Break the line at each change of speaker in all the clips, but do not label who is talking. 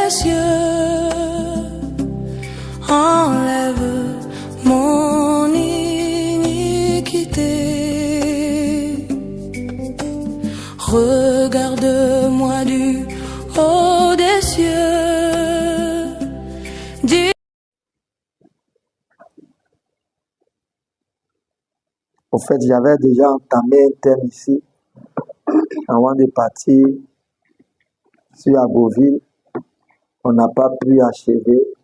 des cieux, enlève mon iniquité. Regarde-moi du haut des cieux.
Au fait, j'avais déjà entamé un thème ici avant de partir sur Agoville. On n'a pas pu achever.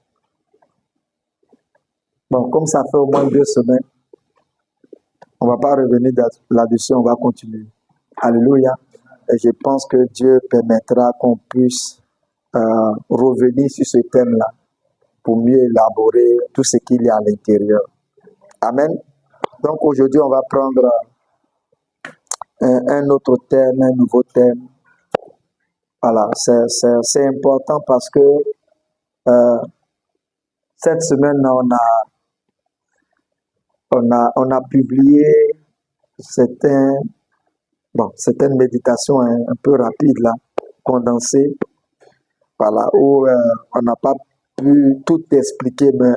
Bon, comme ça fait au moins 2 semaines, on ne va pas revenir là-dessus, on va continuer. Alléluia. Et je pense que Dieu permettra qu'on puisse revenir sur ce thème-là pour mieux élaborer tout ce qu'il y a à l'intérieur. Amen. Donc aujourd'hui, on va prendre un autre thème, un nouveau thème. Voilà, c'est important parce que cette semaine, on a publié certaines méditations un peu rapides, là, condensées, voilà, où on n'a pas pu tout expliquer, mais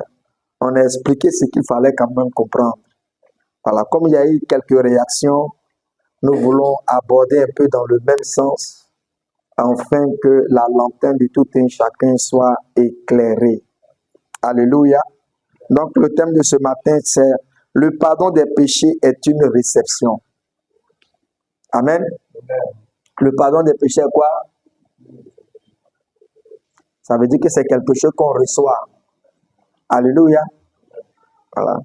on a expliqué ce qu'il fallait quand même comprendre. Voilà, comme il y a eu quelques réactions, nous voulons aborder un peu dans le même sens, afin que la lanterne de tout un chacun soit éclairée. Alléluia. Donc le thème de ce matin, c'est le pardon des péchés est une réception. Amen. Le pardon des péchés est quoi? Ça veut dire que c'est quelque chose qu'on reçoit. Alléluia. Voilà.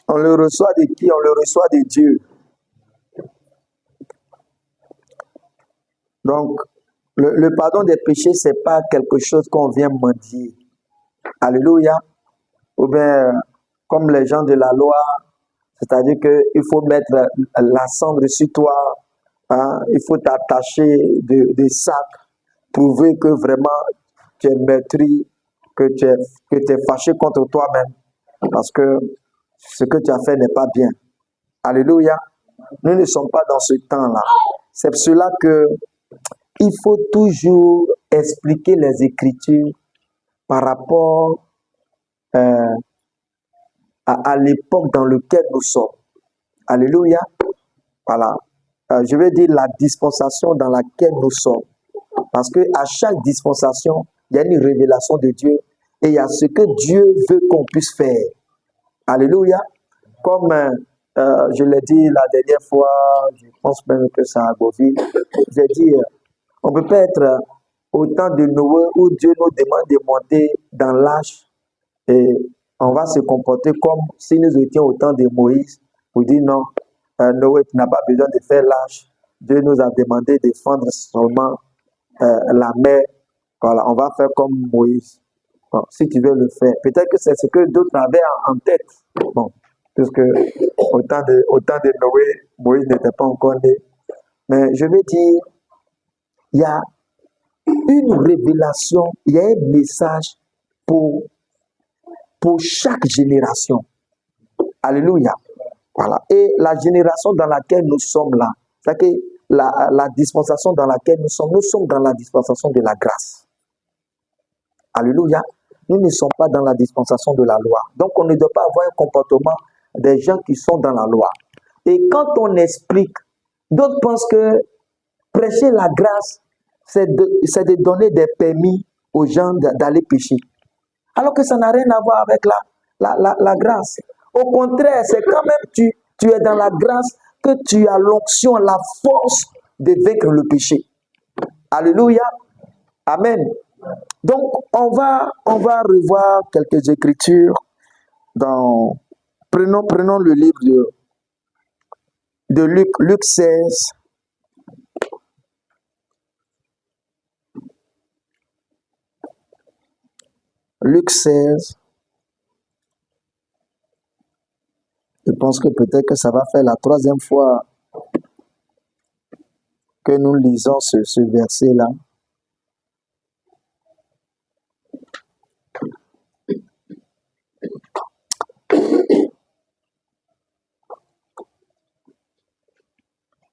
On le reçoit de qui? On le reçoit de Dieu. Donc, le pardon des péchés, ce n'est pas quelque chose qu'on vient mendier. Alléluia. Ou bien, comme les gens de la loi, c'est-à-dire qu'il faut mettre la cendre sur toi, hein, il faut t'attacher des sacs, prouver que vraiment tu es meurtri, que tu es fâché contre toi-même, parce que ce que tu as fait n'est pas bien. Alléluia. Nous ne sommes pas dans ce temps-là. C'est pour cela que il faut toujours expliquer les Écritures par rapport à l'époque dans laquelle nous sommes. Alléluia. Voilà. Je vais dire la dispensation dans laquelle nous sommes. Parce qu'à chaque dispensation, il y a une révélation de Dieu et il y a ce que Dieu veut qu'on puisse faire. Alléluia. Comme je l'ai dit la dernière fois, je pense même que c'est à Agoville, j'ai dit, on ne peut pas être au temps de Noé où Dieu nous demande de monter dans l'arche et on va se comporter comme si nous étions au temps de Moïse pour dire non, Noé, tu n'as pas besoin de faire l'arche. Dieu nous a demandé de fendre seulement la mer. Voilà, on va faire comme Moïse. Bon, si tu veux le faire. Peut-être que c'est ce que d'autres avaient en tête. Bon, puisque au temps de Noé, Moïse n'était pas encore né. Mais je veux dire, il y a une révélation, il y a un message pour chaque génération. Alléluia. Voilà. Et la génération dans laquelle nous sommes là, c'est-à-dire que la dispensation dans laquelle nous sommes dans la dispensation de la grâce. Alléluia. Nous ne sommes pas dans la dispensation de la loi. Donc, on ne doit pas avoir un comportement des gens qui sont dans la loi. Et quand on explique, d'autres pensent que prêcher la grâce, c'est de donner des permis aux gens d'aller pécher. Alors que ça n'a rien à voir avec la grâce. Au contraire, c'est quand même tu es dans la grâce que tu as l'onction, la force de vaincre le péché. Alléluia. Amen. Donc, on va revoir quelques écritures prenons le livre de Luc 16. Luc 16. Je pense que peut-être que ça va faire la 3e fois que nous lisons ce verset-là.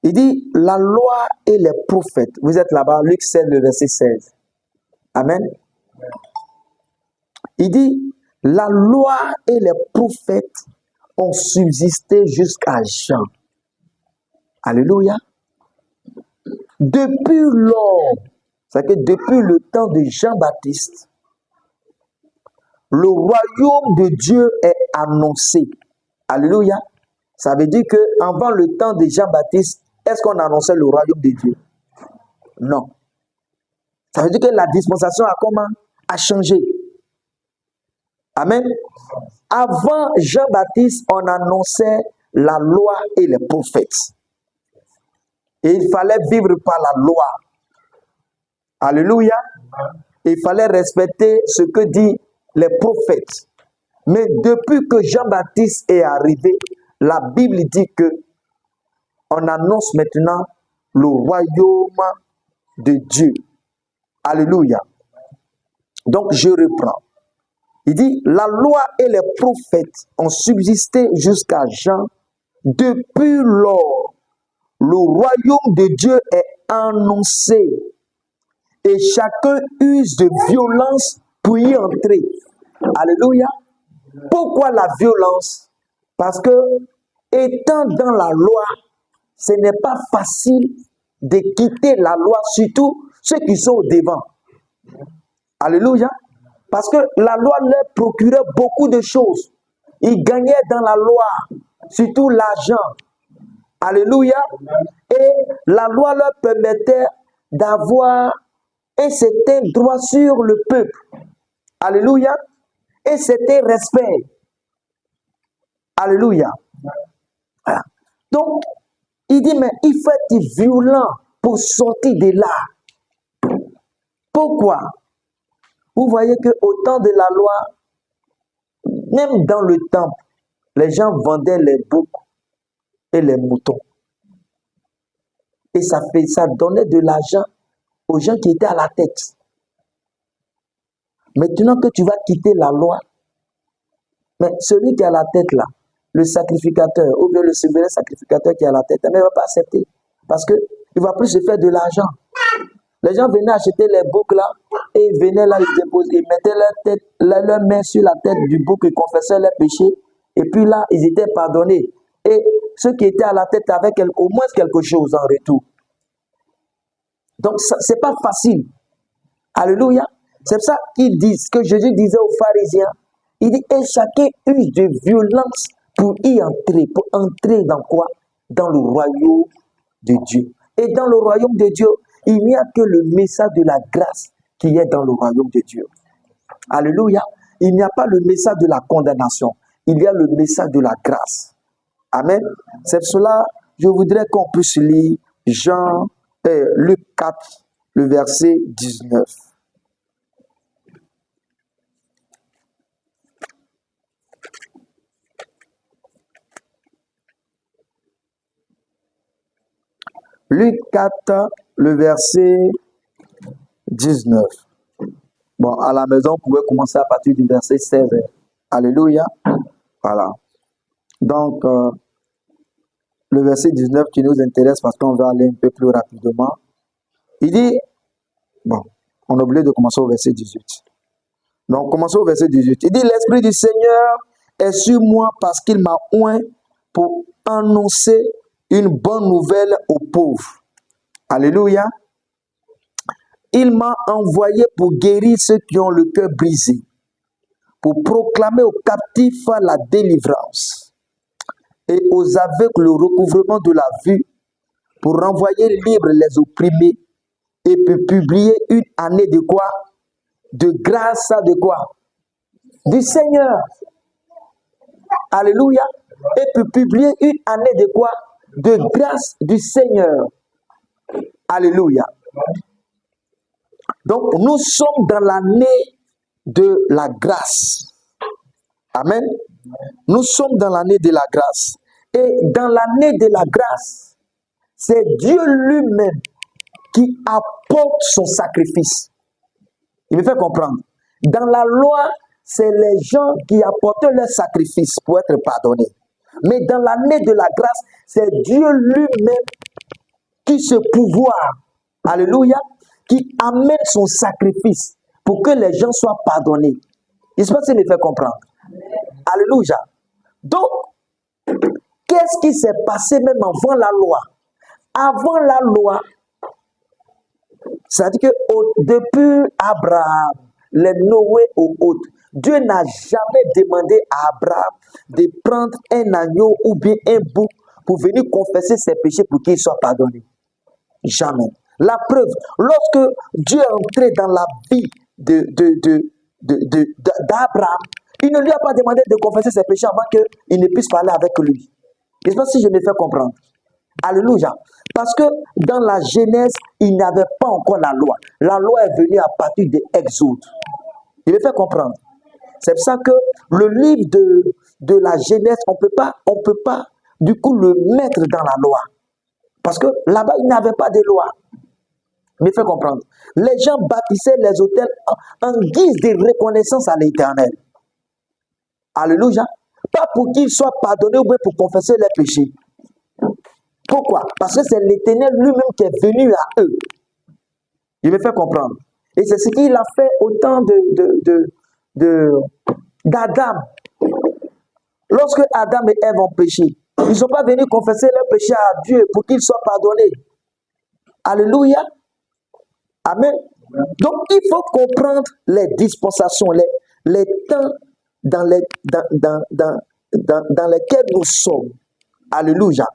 Il dit, la loi et les prophètes. Vous êtes là-bas, Luc 16, le verset 16. Amen. Il dit, la loi et les prophètes ont subsisté jusqu'à Jean. Alléluia. Depuis lors, c'est-à-dire que depuis le temps de Jean-Baptiste, le royaume de Dieu est annoncé. Alléluia. Ça veut dire qu'avant le temps de Jean-Baptiste, est-ce qu'on annonçait le royaume de Dieu? Non. Ça veut dire que la dispensation a changé. Amen. Avant Jean-Baptiste, on annonçait la loi et les prophètes. Et il fallait vivre par la loi. Alléluia. Il fallait respecter ce que disent les prophètes. Mais depuis que Jean-Baptiste est arrivé, la Bible dit que on annonce maintenant le royaume de Dieu. Alléluia. Donc je reprends. Il dit, la loi et les prophètes ont subsisté jusqu'à Jean. Depuis lors, le royaume de Dieu est annoncé. Et chacun use de violence pour y entrer. Alléluia. Pourquoi la violence? Parce que, étant dans la loi, ce n'est pas facile de quitter la loi, surtout ceux qui sont au devant. Alléluia. Parce que la loi leur procurait beaucoup de choses. Ils gagnaient dans la loi, surtout l'argent. Alléluia. Et la loi leur permettait d'avoir un certain droit sur le peuple. Alléluia. Et c'était respect. Alléluia. Voilà. Donc, il dit, mais il faut être violent pour sortir de là. Pourquoi? Vous voyez qu'au temps de la loi, même dans le temple, les gens vendaient les boucs et les moutons. Et ça donnait de l'argent aux gens qui étaient à la tête. Maintenant que tu vas quitter la loi, mais celui qui est à la tête là, le sacrificateur, ou bien le souverain sacrificateur qui est à la tête, mais il ne va pas accepter. Parce qu'il ne va plus se faire de l'argent. Les gens venaient acheter les boucs là, et ils venaient là, ils déposaient, ils mettaient leur main sur la tête du bouc, ils confessaient leurs péchés, et puis là, ils étaient pardonnés. Et ceux qui étaient à la tête avaient au moins quelque chose en retour. Donc, ce n'est pas facile. Alléluia. C'est ça qu'ils disent, que Jésus disait aux pharisiens. Il dit, et chacun use de violence pour y entrer. Pour entrer dans quoi? Dans le royaume de Dieu. Et dans le royaume de Dieu, il n'y a que le message de la grâce qui est dans le royaume de Dieu. Alléluia. Il n'y a pas le message de la condamnation. Il y a le message de la grâce. Amen. C'est cela, je voudrais qu'on puisse lire Luc 4, le verset 19. Luc 4, le verset 19. Bon, à la maison, vous pouvez commencer à partir du verset 16. Alléluia. Voilà. Donc, le verset 19 qui nous intéresse parce qu'on va aller un peu plus rapidement. Il dit, bon, on a oublié de commencer au verset 18. Donc, commençons au verset 18. Il dit, l'Esprit du Seigneur est sur moi parce qu'il m'a oint pour annoncer une bonne nouvelle aux pauvres. Alléluia. Il m'a envoyé pour guérir ceux qui ont le cœur brisé, pour proclamer aux captifs la délivrance et aux aveugles le recouvrement de la vue, pour renvoyer libres les opprimés et pour publier une année de quoi? De grâce de quoi? Du Seigneur. Alléluia. Et pour publier une année de quoi? De grâce du Seigneur. Alléluia. Donc, nous sommes dans l'année de la grâce. Amen. Nous sommes dans l'année de la grâce. Et dans l'année de la grâce, c'est Dieu lui-même qui apporte son sacrifice. Il me fait comprendre. Dans la loi, c'est les gens qui apportent leur sacrifice pour être pardonnés. Mais dans l'année de la grâce, c'est Dieu lui-même qui se pouvoir, alléluia, qui amène son sacrifice. pour que les gens soient pardonnés. J'espère que ça me fait comprendre. Alléluia. Donc, qu'est-ce qui s'est passé même avant la loi? Avant la loi, c'est-à-dire que depuis Abraham, les Noé ou autres, Dieu n'a jamais demandé à Abraham de prendre un agneau ou bien un bouc pour venir confesser ses péchés pour qu'il soit pardonné. Jamais. La preuve, lorsque Dieu est entré dans la vie d'Abraham, il ne lui a pas demandé de confesser ses péchés avant qu'il ne puisse parler avec lui. Je ne sais pas si je me fais comprendre. Alléluia. Parce que dans la Genèse, il n'y avait pas encore la loi. La loi est venue à partir de Exode. Il me fait comprendre. C'est pour ça que le livre de la Genèse, on peut pas du coup le mettre dans la loi. Parce que là-bas, il n'y avait pas de loi. Il me fait comprendre. Les gens bâtissaient les autels en guise de reconnaissance à l'Éternel. Alléluia. Pas pour qu'ils soient pardonnés ou bien pour confesser leurs péchés. Pourquoi? Parce que c'est l'Éternel lui-même qui est venu à eux. Il me fait comprendre. Et c'est ce qu'il a fait au temps d'Adam. Lorsque Adam et Ève ont péché, ils ne sont pas venus confesser leurs péchés à Dieu pour qu'ils soient pardonnés. Alléluia. Amen. Donc, il faut comprendre les dispensations, les temps dans lesquels nous sommes. Alléluia.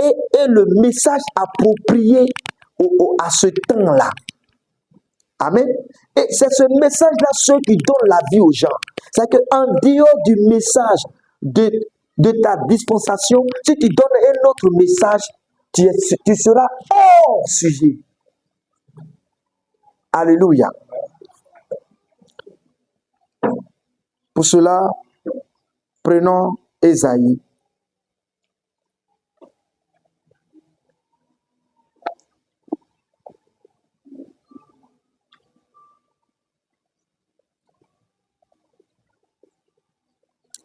Et le message approprié à ce temps-là. Amen. Et c'est ce message-là, ceux qui donnent la vie aux gens. C'est qu'en dehors du message de ta dispensation, si tu donnes un autre message, tu seras hors sujet. Alléluia. Pour cela, prenons Ésaïe.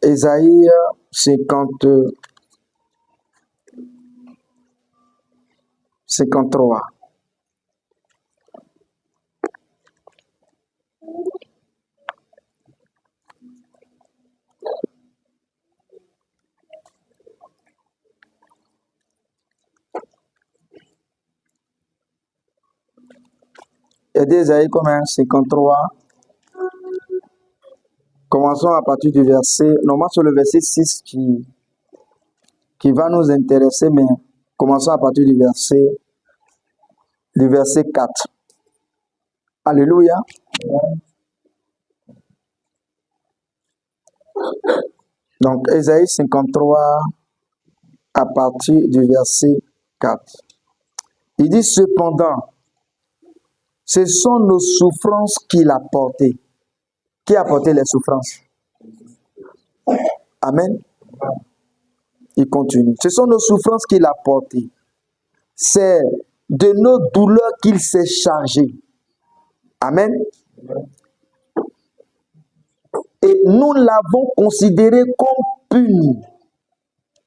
Ésaïe 53. Et d'Ésaïe combien? 53. Commençons à partir du verset, normalement sur le verset 6 qui va nous intéresser, mais commençons à partir du verset 4. Alléluia. Donc, Ésaïe 53, à partir du verset 4. Il dit, cependant, ce sont nos souffrances qu'il a portées. Qui a porté les souffrances? Amen. Il continue. Ce sont nos souffrances qu'il a portées. C'est de nos douleurs qu'il s'est chargé. Amen. Et nous l'avons considéré comme puni,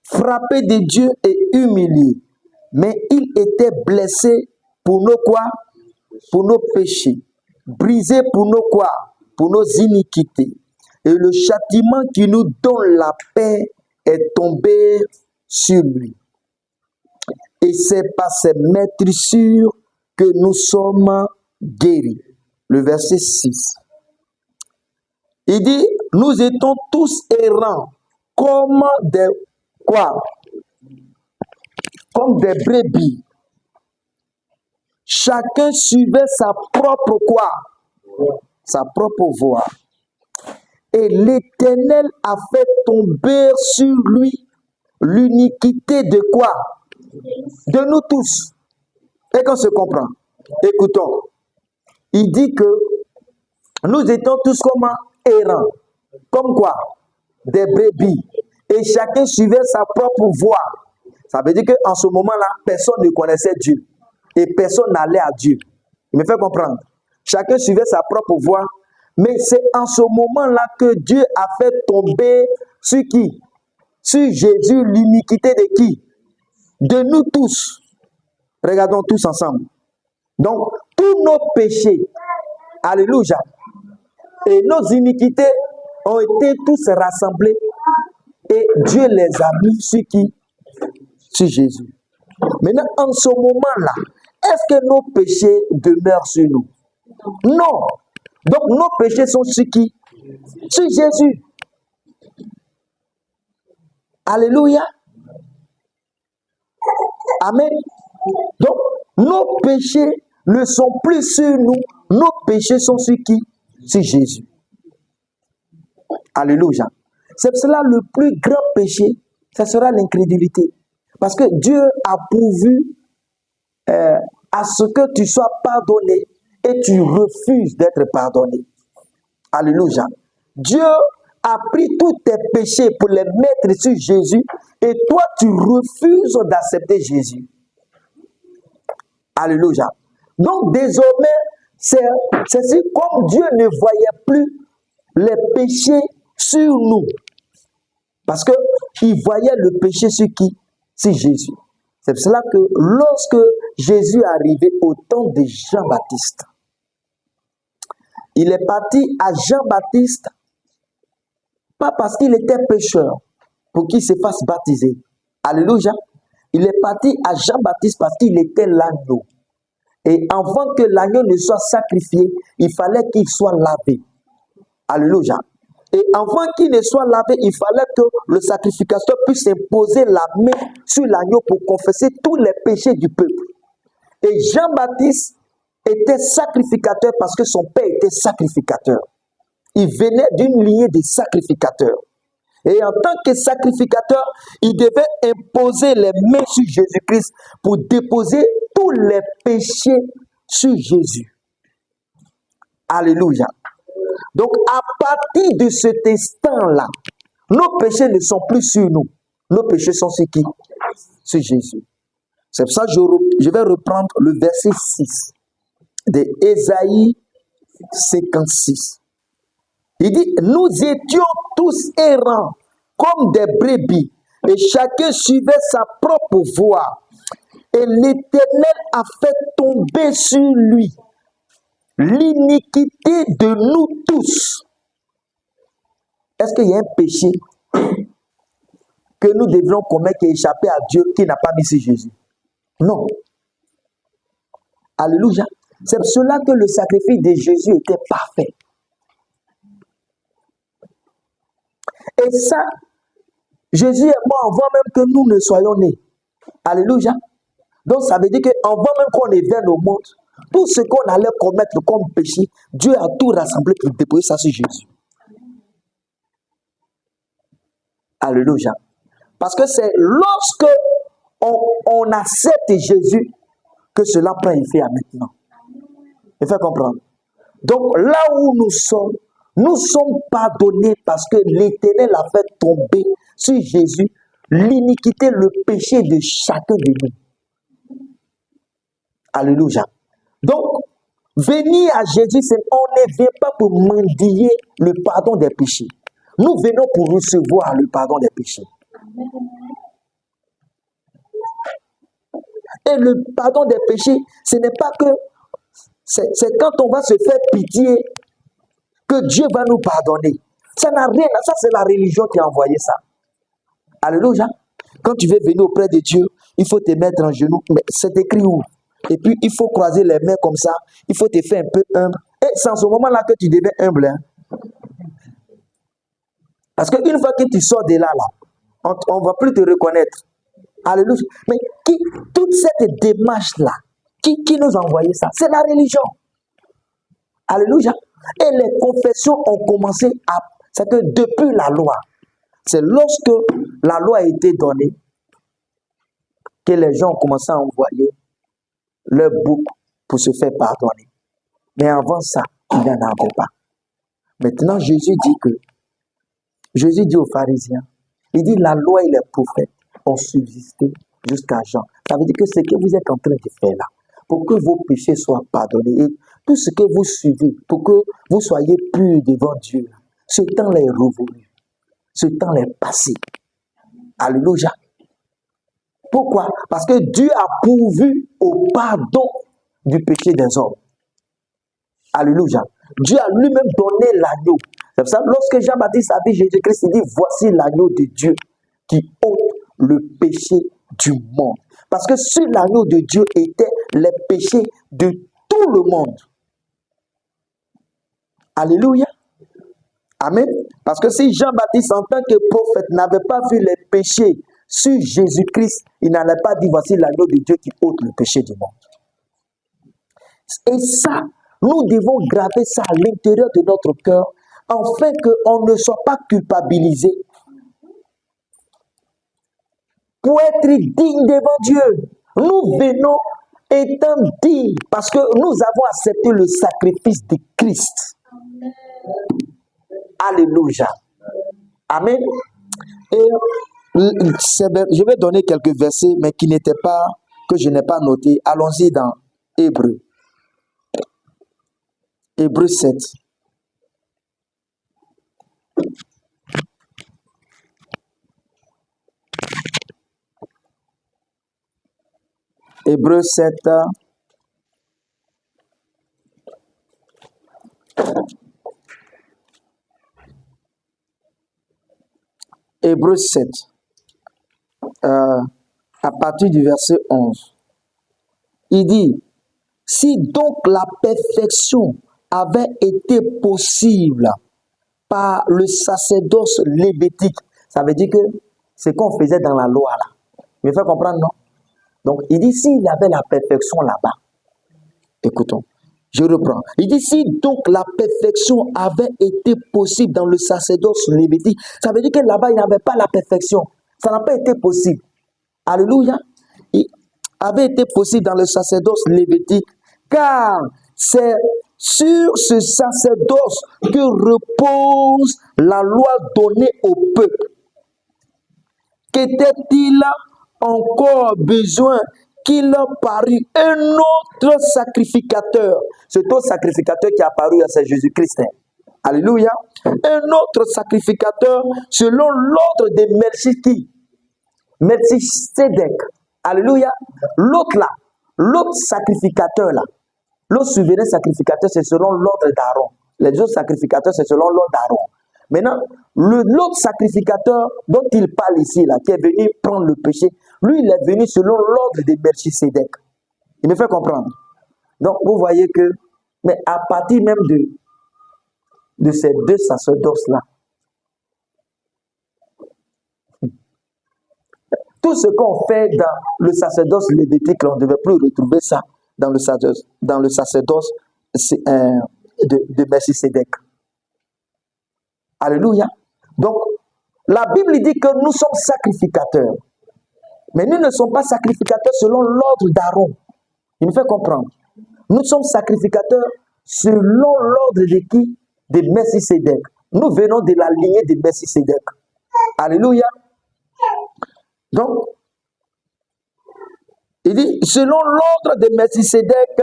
frappé de Dieu et humilié. Mais il était blessé pour nos quoi? Pour nos péchés. Brisé pour nos quoi? Pour nos iniquités. Et le châtiment qui nous donne la paix est tombé sur lui. Et c'est par ses maîtrissures que nous sommes guéris. Le verset 6. Il dit, nous étions tous errants, comme des quoi? Comme des brebis. Chacun suivait sa propre quoi? Sa propre voie. Et l'Éternel a fait tomber sur lui l'iniquité de quoi? De nous tous. Et qu'on se comprend. Écoutons. Il dit que nous étions tous comme errants. Comme quoi? Des brebis. Et chacun suivait sa propre voie. Ça veut dire qu'en ce moment-là, personne ne connaissait Dieu. Et personne n'allait à Dieu. Il me fait comprendre. Chacun suivait sa propre voie. Mais c'est en ce moment-là que Dieu a fait tomber sur qui? Sur Jésus, l'iniquité de qui? De nous tous. Regardons tous ensemble. Donc, tous nos péchés, alléluia, Et nos iniquités ont été tous rassemblés et Dieu les a mis sur qui? Sur Jésus. Maintenant, en ce moment-là, est-ce que nos péchés demeurent sur nous? Non. Donc, nos péchés sont sur qui? Sur Jésus. Alléluia. Amen. Donc, nos péchés ne sont plus sur nous. Nos péchés sont sur qui? Sur Jésus. Alléluia. C'est cela le plus grand péché, ce sera l'incrédulité. Parce que Dieu a pourvu à ce que tu sois pardonné et tu refuses d'être pardonné. Alléluia. Dieu a pris tous tes péchés pour les mettre sur Jésus et toi tu refuses d'accepter Jésus. Alléluia. Donc désormais, c'est comme Dieu ne voyait plus les péchés sur nous. Parce qu'il voyait le péché sur qui? Sur Jésus. C'est pour cela que lorsque Jésus est arrivé au temps de Jean-Baptiste, il est parti à Jean-Baptiste, pas parce qu'il était pécheur, pour qu'il se fasse baptiser. Alléluia. Il est parti à Jean-Baptiste parce qu'il était l'agneau. Et avant que l'agneau ne soit sacrifié, il fallait qu'il soit lavé. Alléluia. Et avant qu'il ne soit lavé, il fallait que le sacrificateur puisse imposer la main sur l'agneau pour confesser tous les péchés du peuple. Et Jean-Baptiste était sacrificateur parce que son père était sacrificateur. Il venait d'une lignée de sacrificateurs. Et en tant que sacrificateur, il devait imposer les mains sur Jésus-Christ pour déposer tous les péchés sur Jésus. Alléluia. Donc, à partir de cet instant-là, nos péchés ne sont plus sur nous. Nos péchés sont sur qui? Sur Jésus. C'est pour ça que je vais reprendre le verset 6 de Ésaïe 56. Il dit, nous étions tous errants comme des brebis et chacun suivait sa propre voie. Et l'Éternel a fait tomber sur lui l'iniquité de nous tous. Est-ce qu'il y a un péché que nous devions commettre et échapper à Dieu qui n'a pas mis sur Jésus? Non. Alléluia. C'est pour cela que le sacrifice de Jésus était parfait. Et ça, Jésus est mort avant même que nous ne soyons nés. Alléluia. Donc ça veut dire qu'avant même qu'on ne vienne au monde, tout ce qu'on allait commettre comme péché, Dieu a tout rassemblé pour déposer ça sur Jésus. Alléluia. Parce que c'est lorsque on accepte Jésus que cela prend effet à maintenant. Il faut comprendre. Donc là où nous sommes pardonnés parce que l'Éternel a fait tomber sur Jésus l'iniquité, le péché de chacun de nous. Alléluia. Donc, venir à Jésus, on ne vient pas pour mendier le pardon des péchés. Nous venons pour recevoir le pardon des péchés. Et le pardon des péchés, ce n'est pas que... C'est quand on va se faire pitié que Dieu va nous pardonner. Ça n'a rien, ça c'est la religion qui a envoyé ça. Alléluia. Quand tu veux venir auprès de Dieu, il faut te mettre en genoux. Mais c'est écrit où? Et puis il faut croiser les mains comme ça. Il faut te faire un peu humble. Et c'est en ce moment-là que tu deviens humble. Hein? Parce qu'une fois que tu sors de là, on ne va plus te reconnaître. Alléluia. Mais toute cette démarche-là, qui nous a envoyé ça? C'est la religion. Alléluia. Et les confessions ont commencé à... C'est que depuis la loi, c'est lorsque la loi a été donnée que les gens ont commencé à envoyer leur bouc pour se faire pardonner. Mais avant ça, il n'y en avait pas. Maintenant, Jésus dit aux pharisiens, il dit la loi et les prophètes ont subsisté jusqu'à Jean. Ça veut dire que ce que vous êtes en train de faire là, pour que vos péchés soient pardonnés, et tout ce que vous suivez, pour que vous soyez purs devant Dieu, ce temps est révolu. Ce temps est passé. Alléluia. Pourquoi? Parce que Dieu a pourvu au pardon du péché des hommes. Alléluia. Dieu a lui-même donné l'agneau. C'est pour ça, lorsque Jean-Baptiste a vu Jésus-Christ, il dit, voici l'agneau de Dieu qui ôte le péché du monde. Parce que sur l'agneau de Dieu étaient les péchés de tout le monde. Alléluia. Amen. Parce que si Jean-Baptiste, en tant que prophète, n'avait pas vu les péchés sur Jésus-Christ, il n'allait pas dire, voici l'agneau de Dieu qui ôte le péché du monde. Et ça, nous devons graver ça à l'intérieur de notre cœur, afin qu'on ne soit pas culpabilisé. Pour être digne devant Dieu, nous venons étant dignes parce que nous avons accepté le sacrifice de Christ. Alléluia. Amen. Et je vais donner quelques versets, mais qui n'étaient pas, que je n'ai pas notés. Allons-y dans Hébreux. Hébreux 7. Hébreux 7. Hébreux 7. À partir du verset 11. Il dit, si donc la perfection avait été possible par le sacerdoce lévitique, ça veut dire que c'est qu'on faisait dans la loi là. Il me fait comprendre, non? Donc, il dit, s'il y avait la perfection là-bas, écoutons, je reprends. Il dit, si donc la perfection avait été possible dans le sacerdoce lévitique, ça veut dire que là-bas, il n'y avait pas la perfection. Ça n'a pas été possible. Alléluia. Il avait été possible dans le sacerdoce lévitique, car c'est sur ce sacerdoce que repose la loi donnée au peuple. Qu'était-il encore besoin qu'il parût un autre sacrificateur? Cet autre sacrificateur qui est apparu, c'est Jésus-Christ. Alléluia. Un autre sacrificateur selon l'ordre de Melchisedec. Alléluia. L'autre là, l'autre sacrificateur là, l'autre souverain sacrificateur, c'est selon l'ordre d'Aaron. Les autres sacrificateurs, c'est selon l'ordre d'Aaron. Maintenant, l'autre sacrificateur dont il parle ici, là, qui est venu prendre le péché, lui, il est venu selon l'ordre de Melchisedec. Il me fait comprendre. Donc, vous voyez que, mais à partir même de ces deux sacerdoces-là, tout ce qu'on fait dans le sacerdoce lévitique, on ne devait plus retrouver ça dans le sacerdoce de Melchisedec. Alléluia. Donc, la Bible dit que nous sommes sacrificateurs. Mais nous ne sommes pas sacrificateurs selon l'ordre d'Aaron. Il me fait comprendre. Nous sommes sacrificateurs selon l'ordre de qui? De Melchisedec. Nous venons de la lignée de Melchisedec. Alléluia. Donc, il dit, selon l'ordre de Melchisedec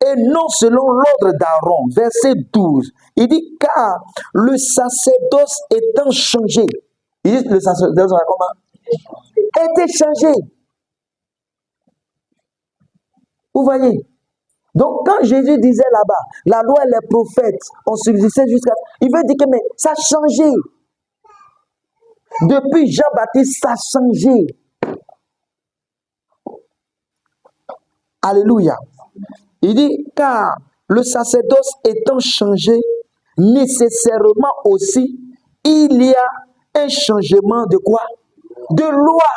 et non selon l'ordre d'Aaron. Verset 12. Il dit, car le sacerdoce étant changé. Il dit, le sacerdoce comment? Était changé. Vous voyez? Donc, quand Jésus disait là-bas, la loi et les prophètes ont subsisté jusqu'à... Il veut dire que mais ça a changé. Depuis Jean-Baptiste, ça a changé. Alléluia. Il dit, car le sacerdoce étant changé, nécessairement aussi, il y a un changement de quoi? De loi.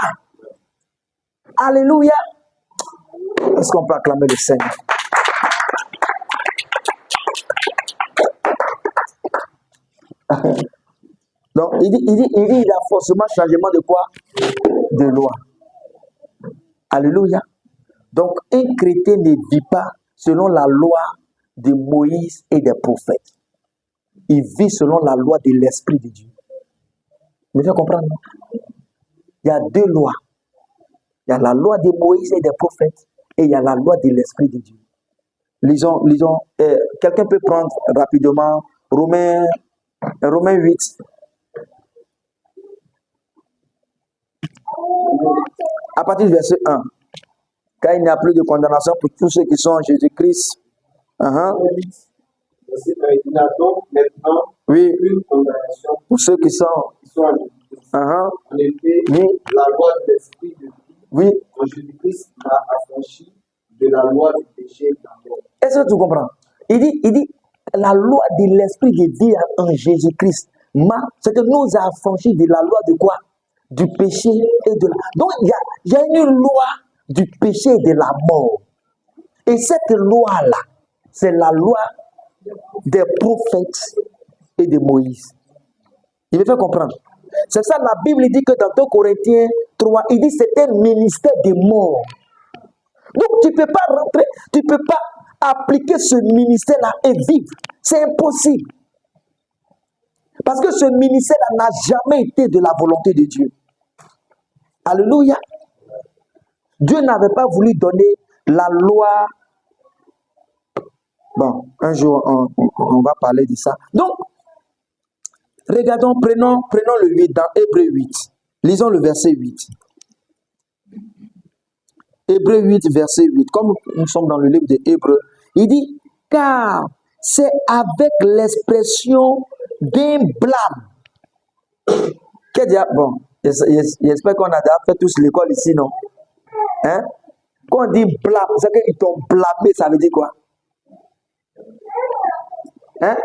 Alléluia. Est-ce qu'on peut acclamer le Seigneur? Donc, il y a forcément changement de quoi? De loi. Alléluia. Donc, un chrétien ne vit pas selon la loi de Moïse et des prophètes. Il vit selon la loi de l'Esprit de Dieu. Vous pouvez comprendre, non? Il y a deux lois. Il y a la loi de Moïse et des prophètes et il y a la loi de l'Esprit de Dieu. Lisons. Quelqu'un peut prendre rapidement Romains 8. À partir du verset 1. Car il n'y a plus de condamnation pour tous ceux qui sont en Jésus-Christ.
Verset 1, il n'y a donc maintenant
Oui,
une condamnation
pour ceux qui sont.
qui soit en Jésus-Christ.
Uh-huh.
En effet,
Oui,
la loi de l'esprit de vie
oui.
en Jésus-Christ m'a affranchi de la loi du péché et de la mort.
Est-ce que tu comprends? Il dit, la loi de l'esprit de vie en Jésus-Christ, c'est que nous a affranchis de la loi de quoi? Du péché et de la... Donc, il y a une loi du péché et de la mort. Et cette loi-là, c'est la loi des prophètes et de Moïse. Il me fait comprendre. C'est ça, la Bible dit que dans 2 Corinthiens 3, il dit que c'est un ministère de mort. Donc, tu ne peux pas rentrer, tu ne peux pas appliquer ce ministère-là et vivre. C'est impossible. Parce que ce ministère-là n'a jamais été de la volonté de Dieu. Alléluia. Dieu n'avait pas voulu donner la loi. Bon, un jour, on va parler de ça. Donc, regardons, prenons le 8 dans Hébreux 8. Lisons le verset 8. Hébreux 8, verset 8. Comme nous sommes dans le livre de Hébreux, il dit, car c'est avec l'expression d'un blâme. Bon, j'espère qu'on a déjà fait tous l'école ici, non? Hein? Quand on dit blâme, c'est qu'ils t'ont blâmé, ça veut dire quoi? Hein?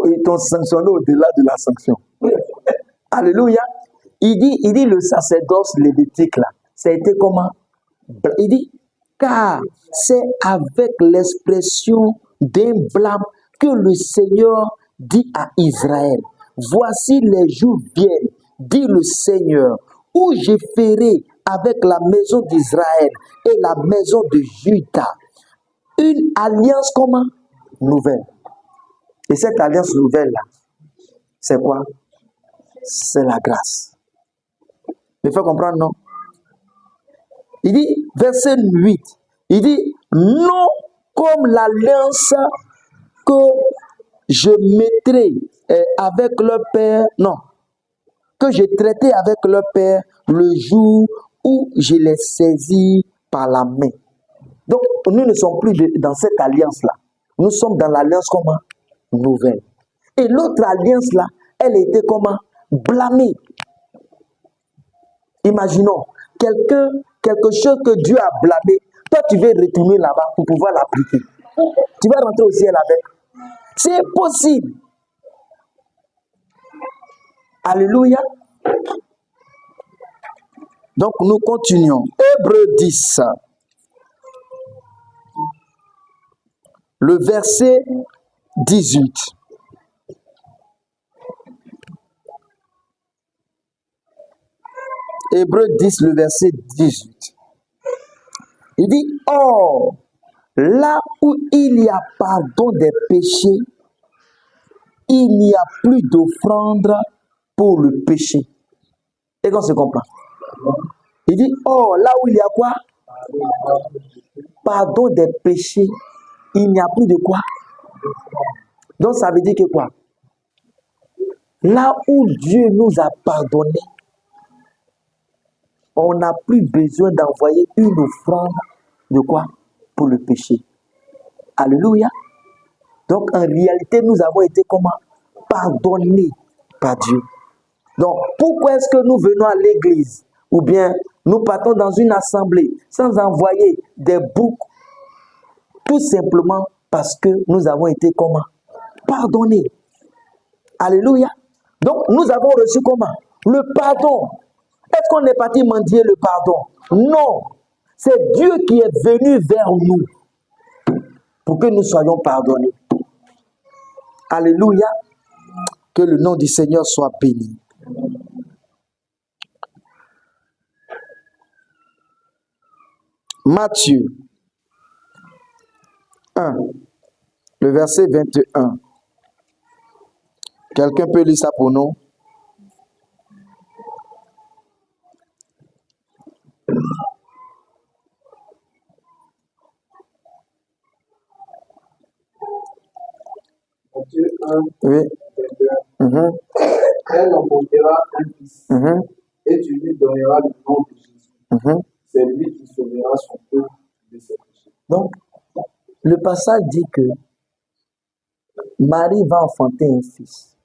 Ils t'ont sanctionné au-delà de la sanction. Alléluia. Il dit le sacerdoce lévitique là, ça a été comment? Il dit, car c'est avec l'expression d'un blâme que le Seigneur dit à Israël, voici les jours viennent, dit le Seigneur, où je ferai avec la maison d'Israël et la maison de Juda une alliance comment? Nouvelle. Et cette alliance nouvelle-là, c'est quoi? C'est la grâce. Il faut comprendre, non? Il dit, verset 8, il dit, non comme l'alliance que je mettrai avec leur père, non, que j'ai traité avec leur père le jour où je les saisis par la main. Donc, nous ne sommes plus dans cette alliance-là. Nous sommes dans l'alliance comment? Nouvelle. Et l'autre alliance-là, elle était comment? Blâmée. Imaginons, quelque chose que Dieu a blâmé, toi tu veux retourner là-bas pour pouvoir l'appliquer. Tu vas rentrer au ciel avec. C'est impossible. Alléluia. Donc nous continuons. Hébreux 10. Le verset 18. Hébreux 10, le verset 18. Il dit, or, là où il y a pardon des péchés, il n'y a plus d'offrande pour le péché. Et qu'on se comprend. Il dit, or, là où il y a quoi? Pardon des péchés, il n'y a plus de quoi? Donc ça veut dire que quoi? Là où Dieu nous a pardonné, on n'a plus besoin d'envoyer une offrande de quoi? Pour le péché. Alléluia. Donc en réalité, nous avons été comment? Pardonnés par Dieu. Donc pourquoi est-ce que nous venons à l'église? Ou bien nous partons dans une assemblée sans envoyer des boucs? Tout simplement parce que nous avons été comment? Pardonnés. Alléluia. Donc nous avons reçu comment? Le pardon. Est-ce qu'on est parti mendier le pardon? Non. C'est Dieu qui est venu vers nous pour que nous soyons pardonnés. Alléluia. Que le nom du Seigneur soit béni. Matthieu 1, le verset 21. Quelqu'un peut lire ça pour nous?
Matthieu 1,
Oui.
21.
Mhm,
Elle engendrera un fils,
mhm,
et tu lui donneras le nom de Jésus.
mhm.
C'est lui qui sauvera son peuple de ses péchés.
Donc, le passage dit que Marie va enfanter un fils.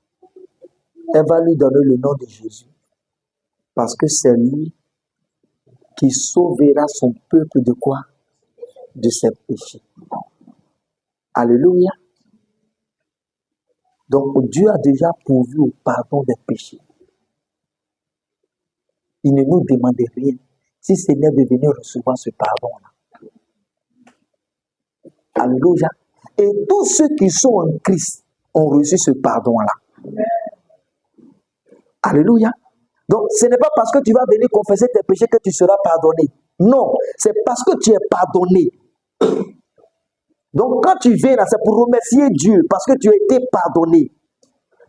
Elle va lui donner le nom de Jésus. Parce que c'est lui qui sauvera son peuple de quoi? De ses péchés. Alléluia. Donc Dieu a déjà pourvu au pardon des péchés. Il ne nous demandait rien si ce n'est de venir recevoir ce pardon-là. Alléluia. Et tous ceux qui sont en Christ ont reçu ce pardon-là. Alléluia. Donc ce n'est pas parce que tu vas venir confesser tes péchés que tu seras pardonné. Non, c'est parce que tu es pardonné. Donc quand tu viens là, c'est pour remercier Dieu parce que tu as été pardonné.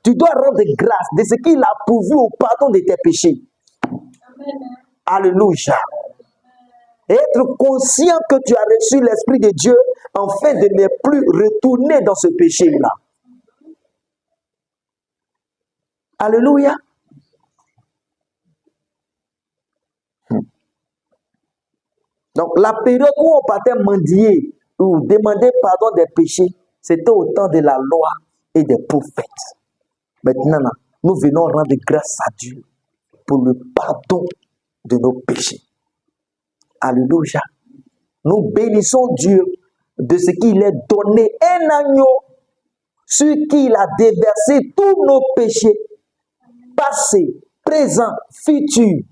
Tu dois rendre grâce de ce qu'il a pourvu au pardon de tes péchés. Amen. Alléluia. Et être conscient que tu as reçu l'Esprit de Dieu en fait de ne plus retourner dans ce péché-là. Alléluia. Donc la période où on partait mendier ou demander pardon des péchés, c'était au temps de la loi et des prophètes. Maintenant, là, nous venons rendre grâce à Dieu pour le pardon de nos péchés. Alléluia. Nous bénissons Dieu de ce qu'il est donné un agneau sur qui il a déversé tous nos péchés, passés, présents, futurs,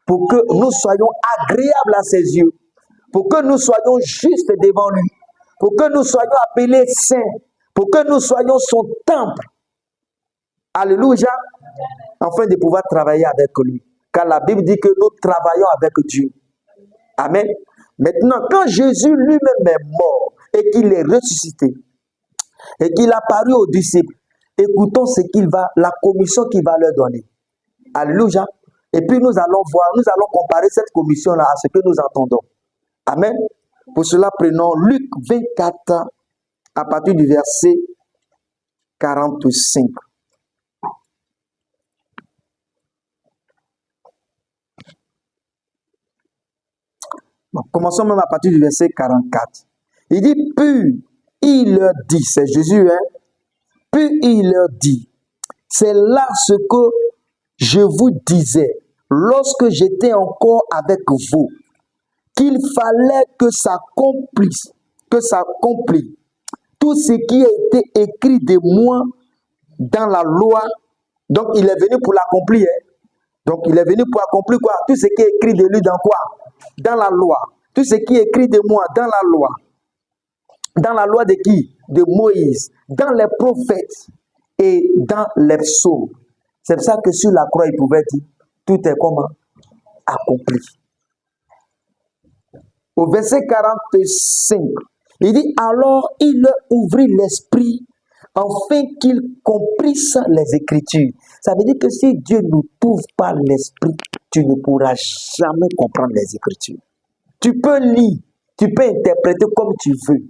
pour que nous soyons agréables à ses yeux, pour que nous soyons justes devant lui, pour que nous soyons appelés saints, pour que nous soyons son temple. Alléluia. Afin de pouvoir travailler avec lui. Car la Bible dit que nous travaillons avec Dieu. Amen. Maintenant, quand Jésus lui-même est mort et qu'il est ressuscité et qu'il a apparu aux disciples, écoutons ce qu'il va, la commission qu'il va leur donner. Alléluia. Et puis nous allons voir, nous allons comparer cette commission-là à ce que nous entendons. Amen. Pour cela, prenons Luc 24 à partir du verset 45. Bon, commençons même à partir du verset 44. Il dit, puis il leur dit, c'est Jésus, hein? Puis il leur dit, c'est là ce que je vous disais lorsque j'étais encore avec vous, qu'il fallait que s'accomplisse tout ce qui a été écrit de moi dans la loi. Donc il est venu pour l'accomplir. Hein? Donc il est venu pour accomplir quoi? Tout ce qui est écrit de lui dans quoi? Dans la loi. Tout ce qui est écrit de moi dans la loi. Dans la loi de qui? De Moïse. Dans les prophètes et dans les psaumes. C'est pour ça que sur la croix, il pouvait dire, tout est comment? Accompli. Au verset 45, il dit, alors il leur ouvrit l'esprit afin qu'ils comprissent les Écritures. Ça veut dire que si Dieu ne t'ouvre pas l'esprit, tu ne pourras jamais comprendre les Écritures. Tu peux lire, tu peux interpréter comme tu veux,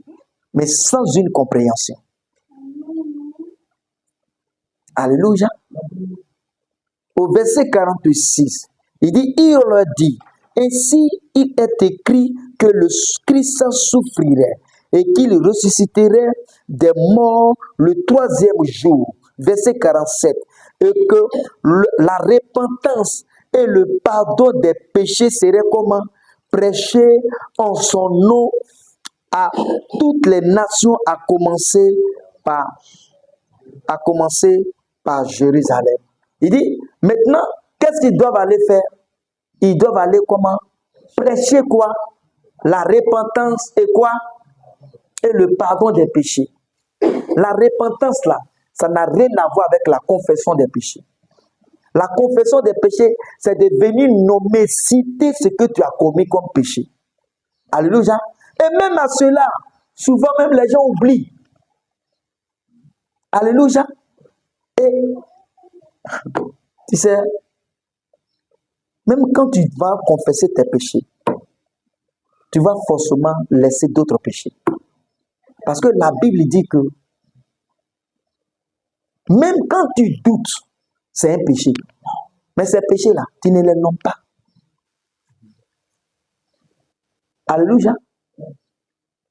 mais sans une compréhension. Alléluia. Au verset 46, il dit, il leur dit, ainsi il est écrit que le Christ souffrirait et qu'il ressusciterait des morts le troisième jour. Verset 47, et que la repentance et le pardon des péchés seraient comment? Prêchés en son nom à toutes les nations, à commencer par Jérusalem. Il dit, maintenant, qu'est-ce qu'ils doivent aller faire? Ils doivent aller comment? Prêcher quoi? La repentance et quoi? Et le pardon des péchés. La repentance là, ça n'a rien à voir avec la confession des péchés. La confession des péchés, c'est de venir nommer, citer ce que tu as commis comme péché. Alléluia. Et même à cela, souvent même les gens oublient. Alléluia. Et tu sais, même quand tu vas confesser tes péchés, tu vas forcément laisser d'autres péchés. Parce que la Bible dit que Même quand tu doutes, c'est un péché. Mais ces péchés-là, tu ne les nommes pas. Alléluia.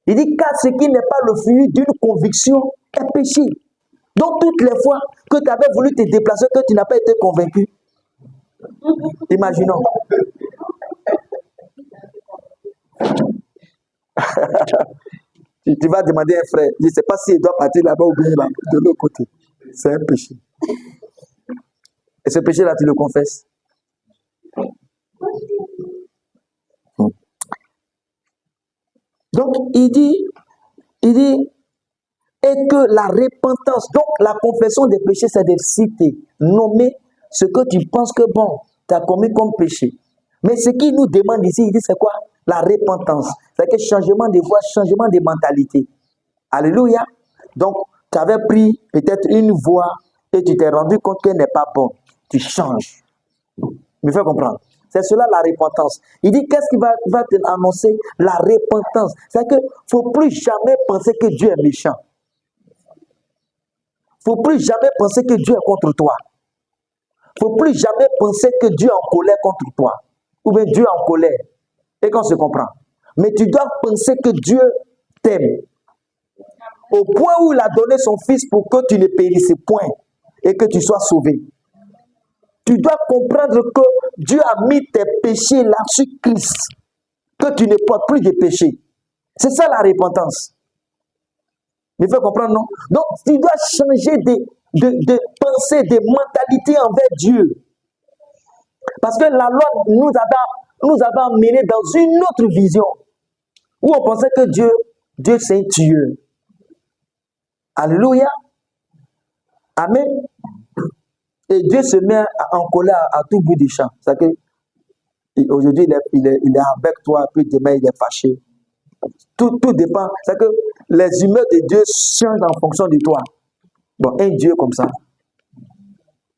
Il dit, car ce qui n'est pas le fruit d'une conviction est péché. Donc, toutes les fois que tu avais voulu te déplacer, que tu n'as pas été convaincu, imaginons. Tu vas demander à un frère, je ne sais pas s'il doit partir là-bas ou bien là, de l'autre côté. C'est un péché. Et ce péché-là, tu le confesses. Donc, il dit, et que la repentance, donc la confession des péchés, c'est de citer, nommer ce que tu penses que bon, tu as commis comme péché. Mais ce qu'il nous demande ici, il dit c'est quoi? La repentance. C'est que changement de voix, changement de mentalité. Alléluia. Donc, tu avais pris peut-être une voix et tu t'es rendu compte qu'elle n'est pas bonne. Tu changes. Me fais comprendre. C'est cela la repentance. Il dit, qu'est-ce qui va te annoncer la repentance? C'est qu'il ne faut plus jamais penser que Dieu est méchant. Il ne faut plus jamais penser que Dieu est contre toi. Il ne faut plus jamais penser que Dieu est en colère contre toi. Ou bien Dieu est en colère. Et qu'on se comprend. Mais tu dois penser que Dieu t'aime. Au point où il a donné son fils pour que tu ne périsses point et que tu sois sauvé. Tu dois comprendre que Dieu a mis tes péchés là sur Christ. Que tu ne portes plus de péchés. C'est ça la repentance. Il faut comprendre, non? Donc, tu dois changer de pensée, de mentalité envers Dieu. Parce que la loi nous a amenés dans une autre vision. Où on pensait que Dieu c'est un tueur. Alléluia. Amen. Et Dieu se met en colère à tout bout du champ. C'est-à-dire qu'aujourd'hui, il est avec toi, puis demain, il est fâché. Tout dépend. C'est que les humeurs de Dieu changent en fonction de toi. Bon, un Dieu comme ça,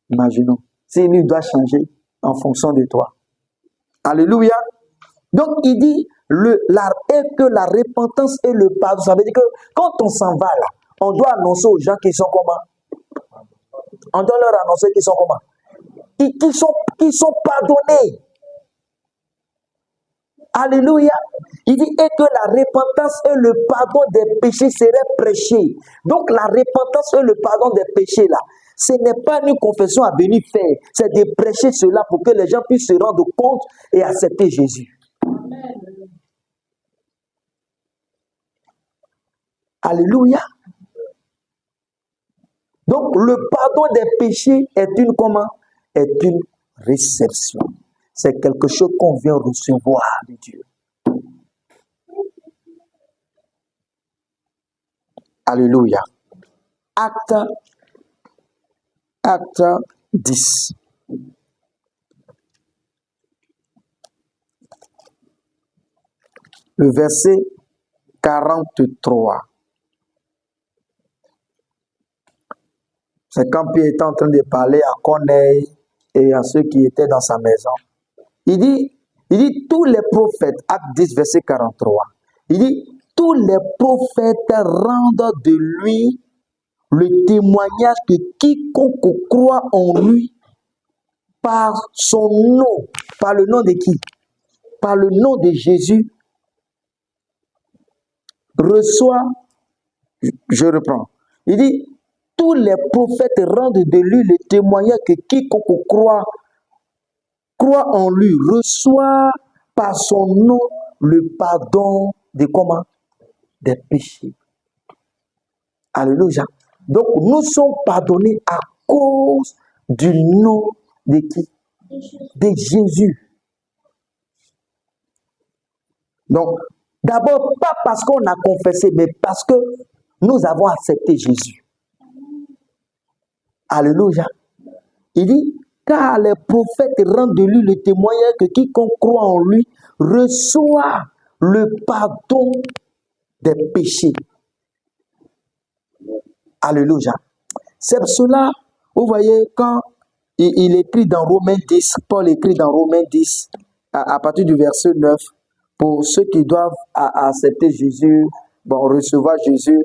imaginons, si lui doit changer en fonction de toi. Alléluia. Donc, il dit que la repentance et le pardon. Ça veut dire que quand on s'en va là, on doit annoncer aux gens qui sont comment? On doit leur annoncer qu'ils sont comment? Qu'ils sont pardonnés. Alléluia. Il dit et que la repentance et le pardon des péchés seraient prêchés. Donc la repentance et le pardon des péchés là, ce n'est pas une confession à venir faire. C'est de prêcher cela pour que les gens puissent se rendre compte et accepter Jésus. Amen. Alléluia. Donc le pardon des péchés est une réception. C'est quelque chose qu'on vient recevoir de Dieu. Alléluia. Acte 10. Le verset 43. C'est quand Pierre était en train de parler à Corneille et à ceux qui étaient dans sa maison. Il dit tous les prophètes, Acte 10, verset 43. Il dit, tous les prophètes rendent de lui le témoignage que quiconque croit en lui par son nom, par le nom de qui? Par le nom de Jésus, reçoit, je reprends, il dit, tous les prophètes rendent de lui le témoignage que quiconque croit en lui, reçoit par son nom le pardon de comment? Des péchés. Alléluia. Donc, nous sommes pardonnés à cause du nom de qui? De Jésus. Donc, d'abord, pas parce qu'on a confessé, mais parce que nous avons accepté Jésus. Alléluia. Il dit, car les prophètes rendent de lui le témoignage que quiconque croit en lui reçoit le pardon des péchés. Alléluia. C'est cela, vous voyez, quand il écrit dans Romains 10, Paul écrit dans Romains 10, à partir du verset 9, pour ceux qui doivent accepter Jésus, recevoir Jésus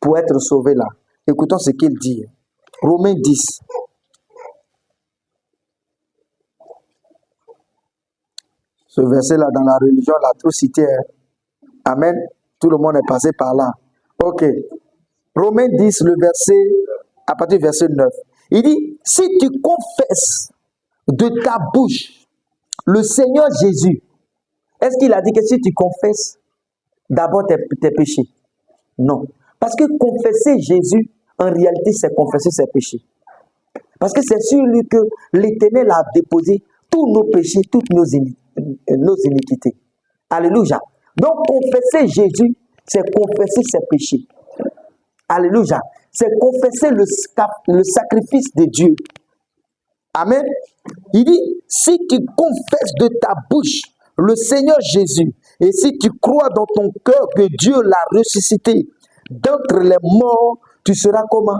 pour être sauvés là. Écoutons ce qu'il dit. Romains 10. Ce verset-là, dans la religion, on l'a trop cité. Amen. Tout le monde est passé par là. Ok. Romains 10, le verset, à partir du verset 9. Il dit, si tu confesses de ta bouche le Seigneur Jésus, est-ce qu'il a dit que si tu confesses d'abord tes péchés? Non. Parce que confesser Jésus, en réalité, c'est confesser ses péchés. Parce que c'est sur lui que l'Éternel a déposé tous nos péchés, toutes nos iniquités. Alléluia. Donc, confesser Jésus, c'est confesser ses péchés. Alléluia. C'est confesser le sacrifice de Dieu. Amen. Il dit, si tu confesses de ta bouche le Seigneur Jésus, et si tu crois dans ton cœur que Dieu l'a ressuscité d'entre les morts, tu seras comment?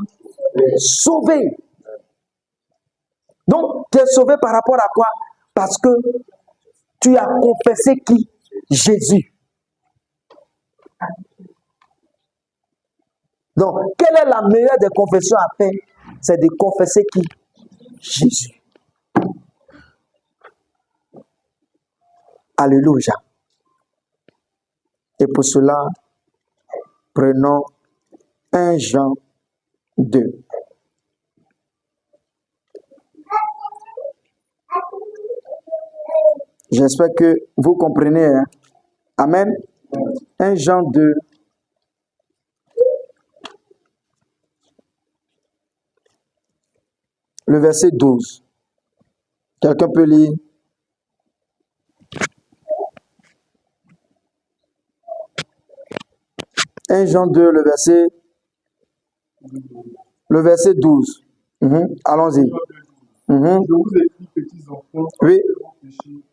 Sauvé. Donc, tu es sauvé par rapport à quoi? Parce que tu as confessé qui? Jésus. Donc, quelle est la meilleure des confessions à faire? C'est de confesser qui? Jésus. Alléluia. Et pour cela, prenons 1 Jean 2. J'espère que vous comprenez. Hein? Amen. 1 Jean 2. Le verset 12. Quelqu'un peut lire? « 1 Jean 2, le verset 12. Allons-y.
Je vous écris, petits enfants,
Oui.
que vos péchés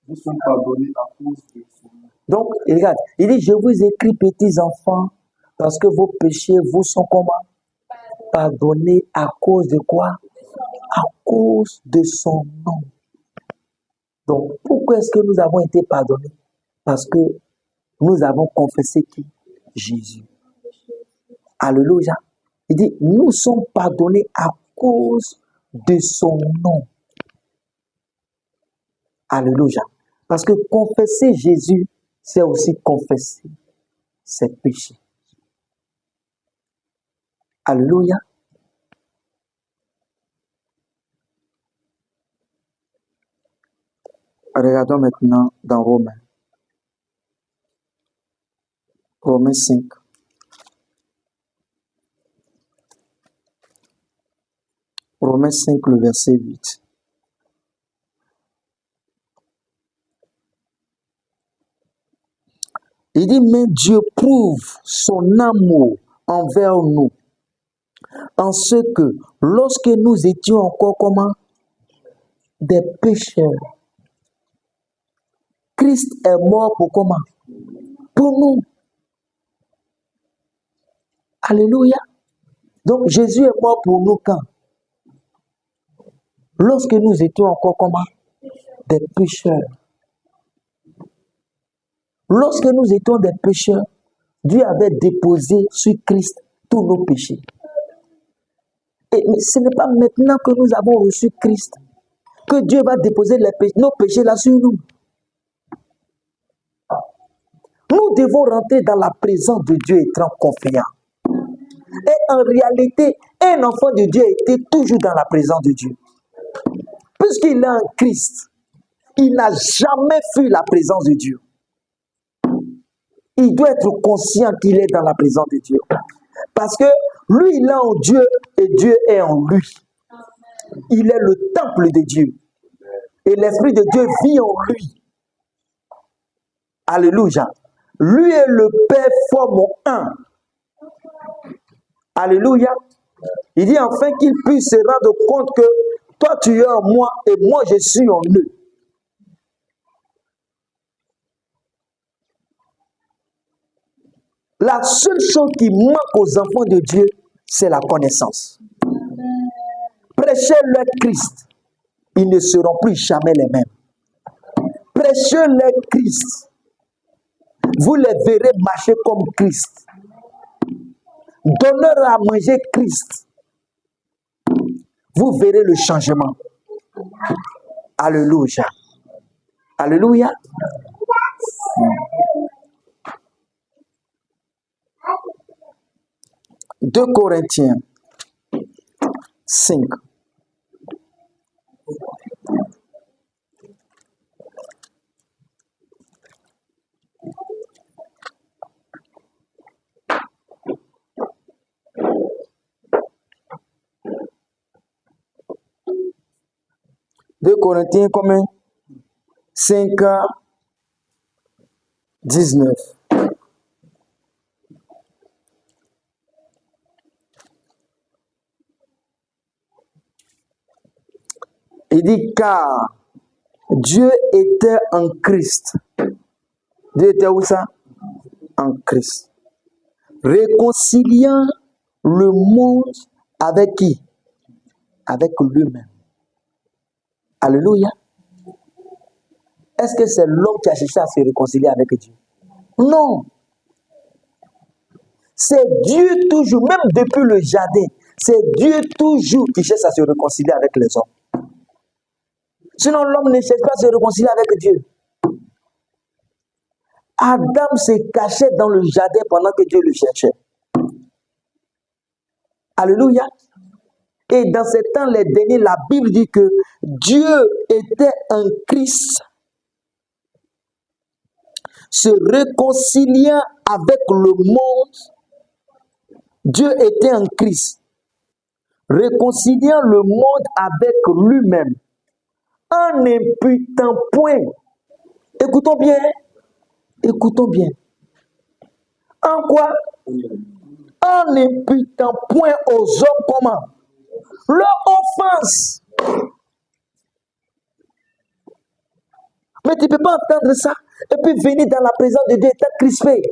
vous sont pardonnés à cause de son nom.
Donc, regarde, il dit, je vous écris, petits enfants, parce que vos péchés vous sont comment? Pardonnés à cause de quoi? À cause de son nom. Donc, pourquoi est-ce que nous avons été pardonnés? Parce que nous avons confessé qui? Jésus. Alléluia. Il dit, nous sommes pardonnés à cause de son nom. Alléluia. Parce que confesser Jésus, c'est aussi confesser ses péchés. Alléluia. Regardons maintenant dans Romains. Romains 5. Romains 5, le verset 8. Il dit, mais Dieu prouve son amour envers nous, en ce que lorsque nous étions encore comment? Des pécheurs, Christ est mort pour comment? Pour nous. Alléluia. Donc Jésus est mort pour nous quand? Lorsque nous étions encore comment? Des pécheurs. Lorsque nous étions des pécheurs, Dieu avait déposé sur Christ tous nos péchés. Et ce n'est pas maintenant que nous avons reçu Christ que Dieu va déposer nos péchés là sur nous. Nous devons rentrer dans la présence de Dieu étant confiants. Et en réalité, un enfant de Dieu était toujours dans la présence de Dieu. Puisqu'il est en Christ, il n'a jamais fui la présence de Dieu. Il doit être conscient qu'il est dans la présence de Dieu. Parce que lui, il est en Dieu et Dieu est en lui. Il est le temple de Dieu. Et l'Esprit de Dieu vit en lui. Alléluia. Lui et le Père forment un. Alléluia. Il dit enfin qu'il puisse se rendre compte que toi tu es en moi et moi je suis en eux. La seule chose qui manque aux enfants de Dieu, c'est la connaissance. Prêchez-leur Christ, ils ne seront plus jamais les mêmes. Prêchez-leur Christ, vous les verrez marcher comme Christ. Donnez-leur à manger Christ. vous verrez le changement. Alléluia. Alléluia. 2 Corinthiens 5. Deux Corinthiens combien? 5, 19. Il dit car Dieu était en Christ. Dieu était où ça? En Christ. Réconciliant le monde avec qui? Avec lui-même. Alléluia. Est-ce que c'est l'homme qui a cherché à se réconcilier avec Dieu? Non. C'est Dieu toujours, même depuis le jardin, c'est Dieu toujours qui cherche à se réconcilier avec les hommes. Sinon, l'homme ne cherche pas à se réconcilier avec Dieu. Adam se cachait dans le jardin pendant que Dieu le cherchait. Alléluia. Et dans ces temps, les derniers, la Bible dit que Dieu était en Christ, se réconciliant avec le monde. Dieu était en Christ, réconciliant le monde avec lui-même, en n'imputant point. Écoutons bien. Écoutons bien. En quoi? En n'imputant point aux hommes comment? Leur offense. Mais tu ne peux pas entendre ça et puis venir dans la présence de Dieu et t'être crispé.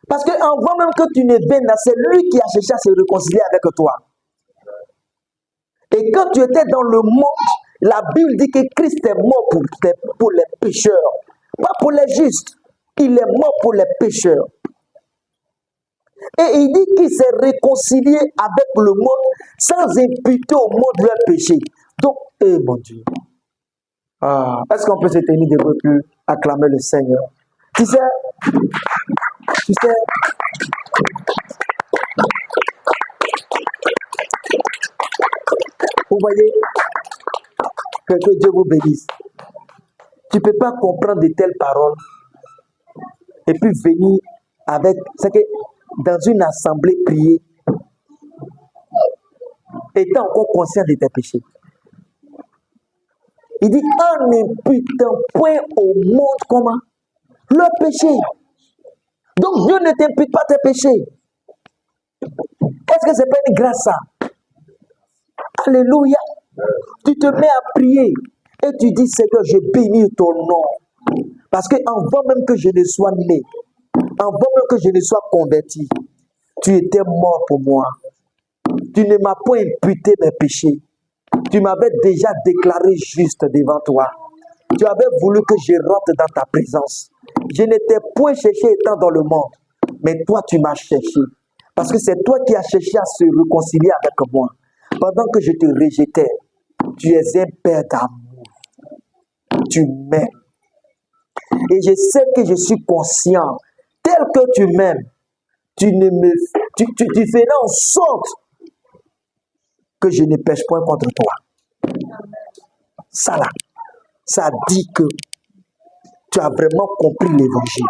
Parce qu'avant même que tu ne viennes là, c'est lui qui a cherché à se réconcilier avec toi. Et quand tu étais dans le monde, la Bible dit que Christ est mort pour les pécheurs. Pas pour les justes. Il est mort pour les pécheurs. Et il dit qu'il s'est réconcilié avec le monde sans imputer au monde leur péché. Donc, mon Dieu. Est-ce qu'on peut se tenir debout pour acclamer le Seigneur? Tu sais, vous voyez, que Dieu vous bénisse. Tu ne peux pas comprendre de telles paroles et puis venir avec, c'est que dans une assemblée prier, étant encore conscient de tes péchés. Il dit, en n'imputant point au monde comment? Le péché. Donc Dieu ne t'impute pas tes péchés. Est-ce que ce n'est pas une grâce ça? Alléluia. Tu te mets à prier et tu dis, Seigneur, je bénis ton nom. Parce qu'avant même que je ne sois né, avant même que je ne sois converti, tu étais mort pour moi. Tu ne m'as pas imputé mes péchés. Tu m'avais déjà déclaré juste devant toi. Tu avais voulu que je rentre dans ta présence. Je n'étais point cherché étant dans le monde. Mais toi, tu m'as cherché. Parce que c'est toi qui as cherché à se réconcilier avec moi. Pendant que je te rejetais, tu es un père d'amour. Tu m'aimes. Et je sais que je suis conscient. Tel que tu m'aimes, tu feras en sorte que je ne pêche point contre toi. Ça là, ça dit que tu as vraiment compris l'évangile.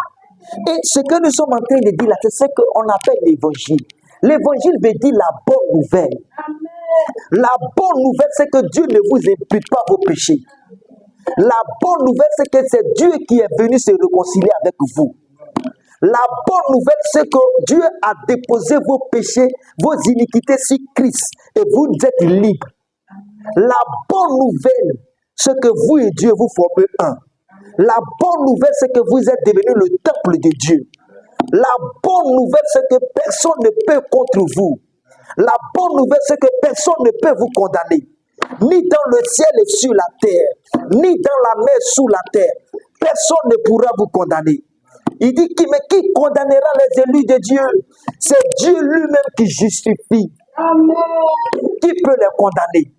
Et ce que nous sommes en train de dire là, c'est ce qu'on appelle l'évangile. L'évangile veut dire la bonne nouvelle. La bonne nouvelle, c'est que Dieu ne vous impute pas vos péchés. La bonne nouvelle, c'est que c'est Dieu qui est venu se réconcilier avec vous. La bonne nouvelle, c'est que Dieu a déposé vos péchés, vos iniquités sur Christ et vous êtes libres. La bonne nouvelle, c'est que vous et Dieu vous formez un. La bonne nouvelle, c'est que vous êtes devenus le temple de Dieu. La bonne nouvelle, c'est que personne ne peut contre vous. La bonne nouvelle, c'est que personne ne peut vous condamner. Ni dans le ciel et sur la terre, ni dans la mer sous la terre. Personne ne pourra vous condamner. Il dit, mais qui condamnera les élus de Dieu? C'est Dieu lui-même qui justifie.
Amen.
Qui peut les condamner?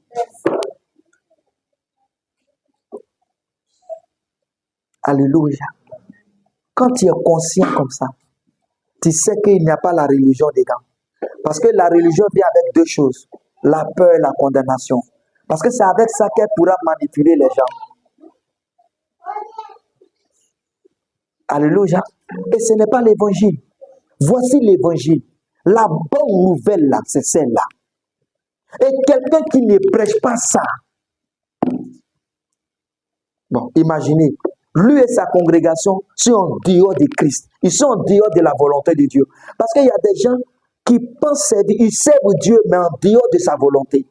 Alléluia. Quand tu es conscient comme ça, tu sais qu'il n'y a pas la religion dedans. Parce que la religion vient avec deux choses, la peur et la condamnation. Parce que c'est avec ça qu'elle pourra manipuler les gens. Alléluia. Et ce n'est pas l'évangile. Voici l'évangile. La bonne nouvelle là, c'est celle-là. Et quelqu'un qui ne prêche pas ça. Bon, imaginez, lui et sa congrégation sont en dehors de Christ. Ils sont en dehors de la volonté de Dieu. Parce qu'il y a des gens qui pensent servir, ils servent Dieu, mais en dehors de sa volonté.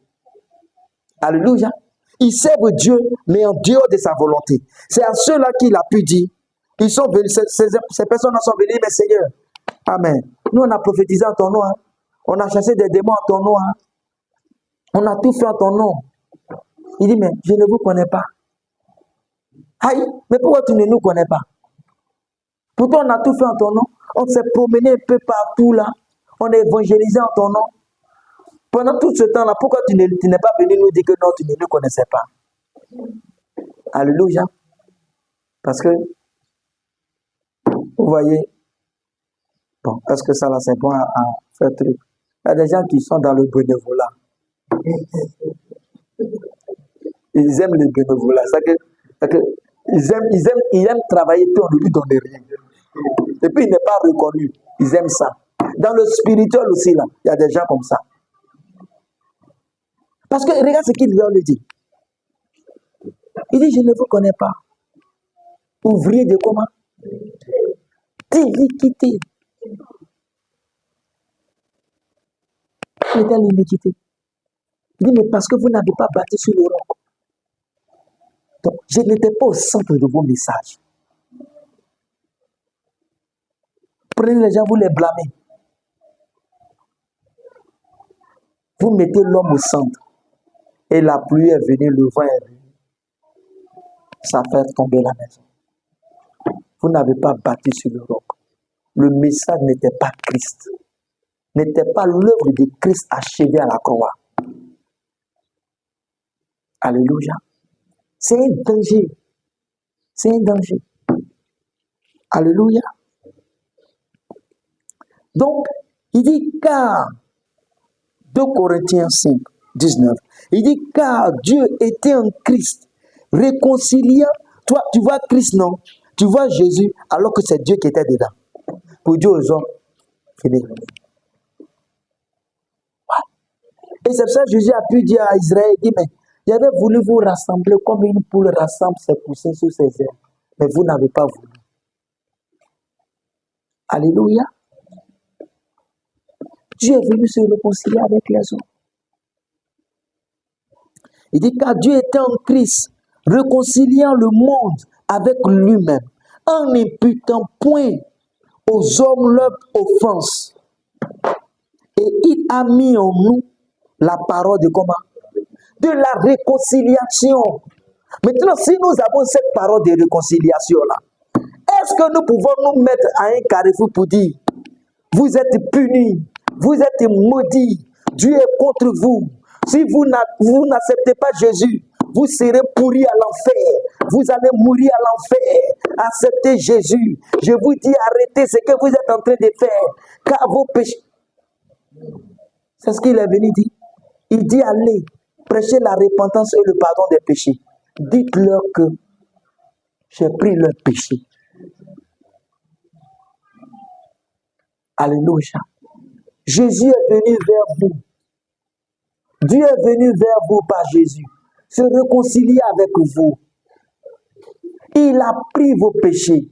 Alléluia. Ils servent Dieu, mais en dehors de sa volonté. C'est à ceux-là qu'il a pu dire. Ils sont venus, ces personnes sont venues, mais Seigneur, Amen. Nous, on a prophétisé en ton nom. Hein. On a chassé des démons en ton nom. Hein. On a tout fait en ton nom. Il dit, mais je ne vous connais pas. Aïe, mais pourquoi tu ne nous connais pas? Pourtant, on a tout fait en ton nom. On s'est promené un peu partout là. On a évangélisé en ton nom. Pendant tout ce temps-là, pourquoi tu n'es pas venu nous dire que non, tu ne nous connaissais pas? Alléluia. Parce que, vous voyez, bon, est-ce que ça là, c'est bon à faire truc? Il y a des gens qui sont dans le bénévolat. Ils aiment le bénévolat. Ils aiment travailler, puis on ne lui donne rien. Et puis il n'est pas reconnu. Ils aiment ça. Dans le spirituel aussi, là, il y a des gens comme ça. Parce que regarde ce qu'il leur dit. Il dit, je ne vous connais pas. Ouvrier de comment? D'iniquité. Il est dans l'iniquité. Il dit, mais parce que vous n'avez pas bâti sur le roc. Donc, je n'étais pas au centre de vos messages. Prenez les gens, vous les blâmez. Vous mettez l'homme au centre. Et la pluie est venue, le vent est venu. Ça fait tomber la maison. Vous n'avez pas bâti sur le roc. Le message n'était pas Christ. N'était pas l'œuvre de Christ achevée à la croix. Alléluia. C'est un danger. C'est un danger. Alléluia. Donc, il dit car, 2 Corinthiens 5, 19, il dit car Dieu était en Christ, réconciliant. Toi, tu vois Christ, non? Tu vois Jésus, alors que c'est Dieu qui était dedans. Pour Dieu aux hommes, fini. Et c'est ça que Jésus a pu dire à Israël, il dit, mais j'avais voulu vous rassembler comme une poule rassemble ses poussins sur ses ailes, mais vous n'avez pas voulu. Alléluia. Dieu est venu se réconcilier avec les hommes. Il dit car Dieu était en Christ, réconciliant le monde avec lui-même, en n'imputant point aux hommes leur offense. Et il a mis en nous la parole de comment? De la réconciliation. Maintenant, si nous avons cette parole de réconciliation-là, est-ce que nous pouvons nous mettre à un carrefour pour dire, vous êtes punis, vous êtes maudits, Dieu est contre vous. Si vous n'acceptez pas Jésus, vous serez pourris à l'enfer. Vous allez mourir à l'enfer. Acceptez Jésus. Je vous dis, arrêtez ce que vous êtes en train de faire. Car vos péchés... C'est ce qu'il est venu dire. Il dit, allez, prêchez la repentance et le pardon des péchés. Dites-leur que j'ai pris leur péché. Alléluia. Jésus est venu vers vous. Dieu est venu vers vous par Jésus, se réconcilier avec vous. Il a pris vos péchés.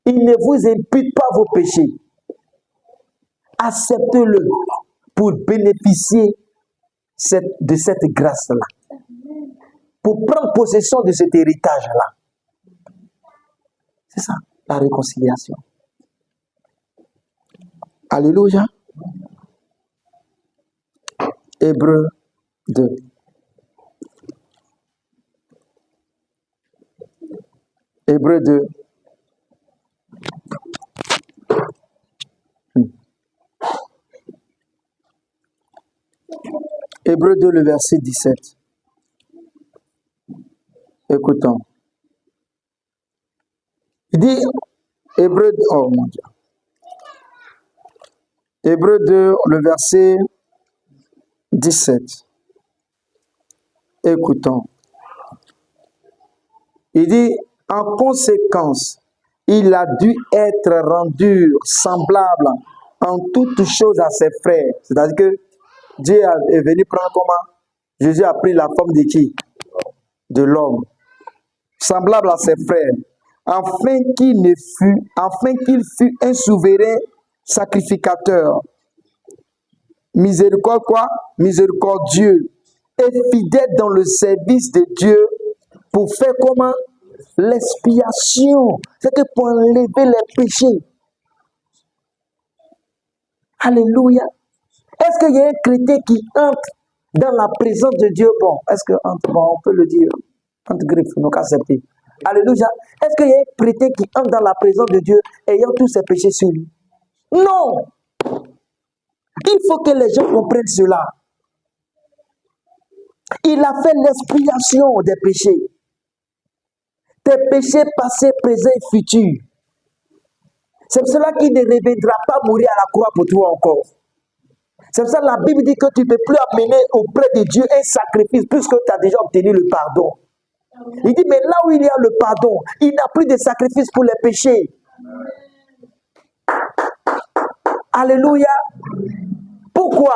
Il ne vous impute pas vos péchés. Acceptez-le pour bénéficier de cette grâce-là. Pour prendre possession de cet héritage-là. C'est ça, la réconciliation. Alléluia. Hébreux 2. Hébreux 2. Hébreux 2, le verset 17. Écoutons. Il dit, Hébreux 2, oh mon Dieu. Hébreux 2, le verset 17. Écoutons. Il dit, en conséquence, il a dû être rendu semblable en toutes choses à ses frères. C'est-à-dire que Dieu est venu prendre comment? Jésus a pris la forme de qui? De l'homme. Semblable à ses frères, afin qu'il fût un souverain sacrificateur. Miséricorde quoi? Miséricordieux et fidèle dans le service de Dieu pour faire comment? L'expiation. C'est que pour enlever les péchés. Alléluia. Est-ce qu'il y a un chrétien qui entre dans la présence de Dieu? Bon, est-ce que bon, on peut le dire entre griffes, nous accepter. Alléluia. Est-ce qu'il y a un chrétien qui entre dans la présence de Dieu ayant tous ses péchés sur lui? Non. Il faut que les gens comprennent cela. Il a fait l'expiation des péchés. Tes péchés passés, présents et futurs. C'est pour cela qu'il ne reviendra pas mourir à la croix pour toi encore. C'est pour ça que la Bible dit que tu ne peux plus amener auprès de Dieu un sacrifice puisque tu as déjà obtenu le pardon. Il dit, mais là où il y a le pardon, il n'y a plus de sacrifice pour les péchés. Alléluia. Pourquoi?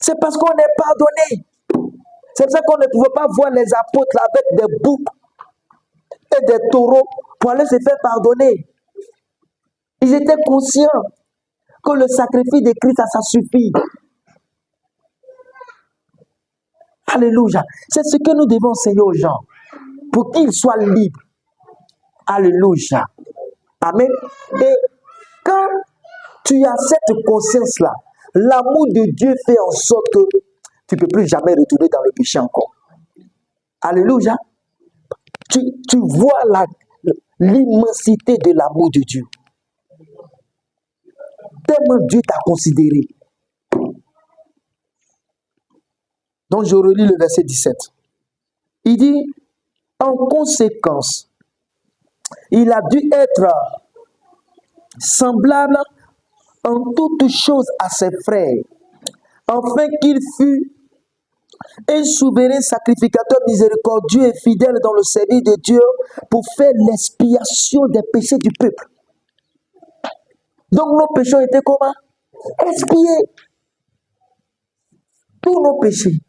C'est parce qu'on est pardonné. C'est pour ça qu'on ne pouvait pas voir les apôtres avec des boucs et des taureaux pour aller se faire pardonner. Ils étaient conscients que le sacrifice de Christ, ça suffit. Alléluia. C'est ce que nous devons enseigner aux gens pour qu'ils soient libres. Alléluia. Amen. Et quand tu as cette conscience-là, l'amour de Dieu fait en sorte que tu ne peux plus jamais retourner dans le péché encore. Alléluia. Tu vois l'immensité de l'amour de Dieu. Tellement Dieu t'a considéré. Donc je relis le verset 17. Il dit, en conséquence, il a dû être semblable en toutes choses à ses frères, afin qu'il fût un souverain sacrificateur miséricordieux et fidèle dans le service de Dieu pour faire l'expiation des péchés du peuple. Donc nos péchés étaient comment? Expiés. Tous nos péchés.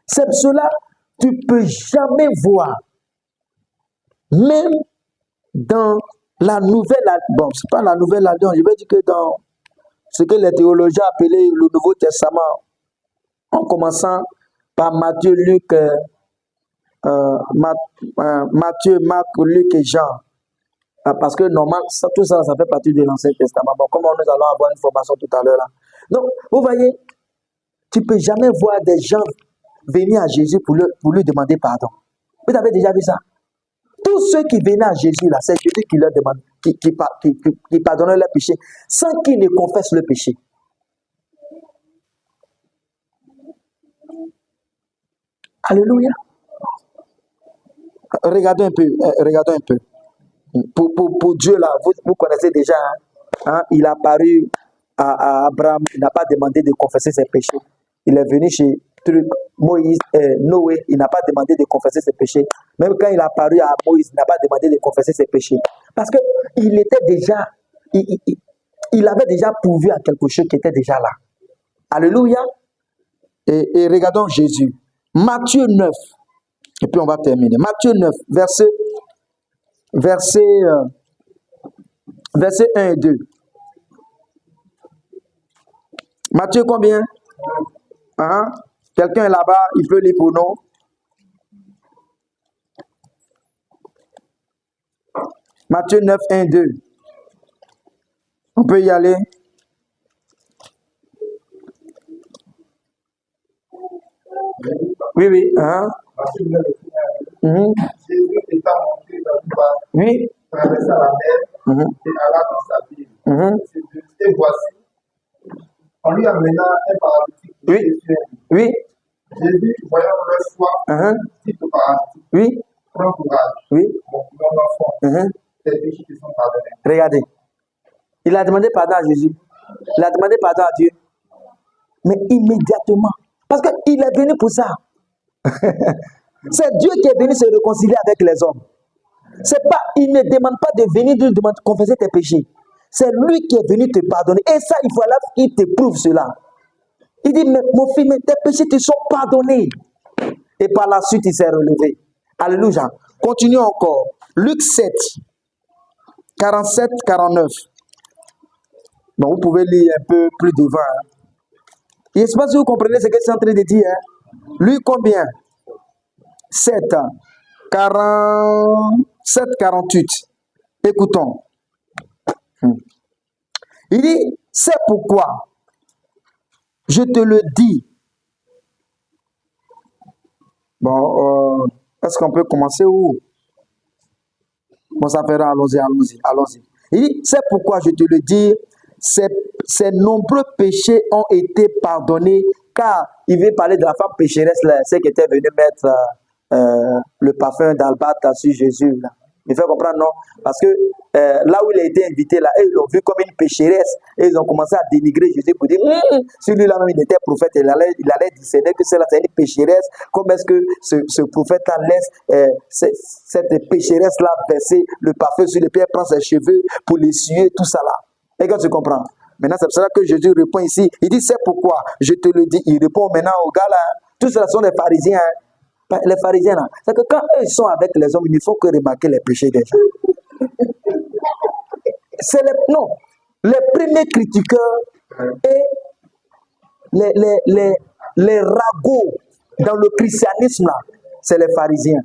C'est pour cela que tu ne peux jamais voir, même dans la nouvelle alliance, bon, ce n'est pas la nouvelle alliance, je vais dire que dans ce que les théologiens appelaient le Nouveau Testament, en commençant par Matthieu, Luc, Matthieu, Marc, Luc et Jean. Parce que normalement, tout ça, ça fait partie de l'Ancien Testament. Bon, comment nous allons avoir une formation tout à l'heure là. Donc, vous voyez, tu ne peux jamais voir des gens venir à Jésus pour lui demander pardon. Vous avez déjà vu ça? Tous ceux qui venaient à Jésus, là, c'est Jésus qui leur demande, qui pardonne leurs péchés, sans qu'ils ne confessent le péché. Alléluia. Regardons un peu. Pour Dieu, là, vous connaissez déjà, hein, il a apparu à Abraham, il n'a pas demandé de confesser ses péchés. Il est venu chez Moïse, Noé, il n'a pas demandé de confesser ses péchés. Même quand il a apparu à Moïse, il n'a pas demandé de confesser ses péchés. Parce qu'il était déjà, il avait déjà pourvu à quelque chose qui était déjà là. Alléluia. Et regardons Jésus. Matthieu 9. Et puis on va terminer. Matthieu 9, verset 1 et 2. Matthieu combien? Quelqu'un est là-bas, il peut lire pour nous. Matthieu 9, 1, 2. On peut y aller. Oui.
Jésus étant monté dans le bas,
Oui.
traversa la mer et alla dans sa ville. Et voici, on lui amena un paralytique
Oui.
sur lui.
Oui,
Jésus, voyant leur foi, dit au paralytique,
oui,
prends courage,
oui.
mon enfant, tes péchés te sont pardonnés.
Regardez. Il a demandé pardon à Jésus. Il a demandé pardon à Dieu. Mais immédiatement. Parce qu'il est venu pour ça. C'est Dieu qui est venu se réconcilier avec les hommes. C'est pas, il ne demande pas de venir de confesser tes péchés. C'est lui qui est venu te pardonner. Et ça, il faut là qu'il te prouve cela. Il dit, mais mon fils, mais tes péchés te sont pardonnés. Et par la suite, il s'est relevé. Alléluia. Continuons encore. Luc 7, 47, 49. Bon, vous pouvez lire un peu plus devant. Je ne sais pas si vous comprenez ce que c'est en train de dire. Luc combien? 7, 47, 48. Écoutons. Il dit, c'est pourquoi je te le dis. Bon, est-ce qu'on peut commencer où? Bon, ça fera, allons-y. Il dit, c'est pourquoi je te le dis, ces nombreux péchés ont été pardonnés, car il veut parler de la femme pécheresse, là, celle qui était venue mettre le parfum d'Albâtre sur Jésus. Là. Il fait comprendre, non? Parce que là où il a été invité, là, ils l'ont vu comme une pécheresse, et ils ont commencé à dénigrer Jésus pour dire, celui-là même, il était prophète, il allait discerner que c'est une pécheresse. Comment est-ce que ce prophète-là laisse cette pécheresse-là verser le parfum sur les pieds, prend ses cheveux pour l'essuyer, tout ça là. Et quand tu comprends? Maintenant, c'est pour cela que Jésus répond ici. Il dit, c'est pourquoi je te le dis. Il répond maintenant aux gars là. Tous ceux-là sont les pharisiens. Hein. Les pharisiens là. C'est que quand eux ils sont avec les hommes, il ne faut que remarquer les péchés des gens. C'est les premiers critiqueurs et les ragots dans le christianisme là, c'est les pharisiens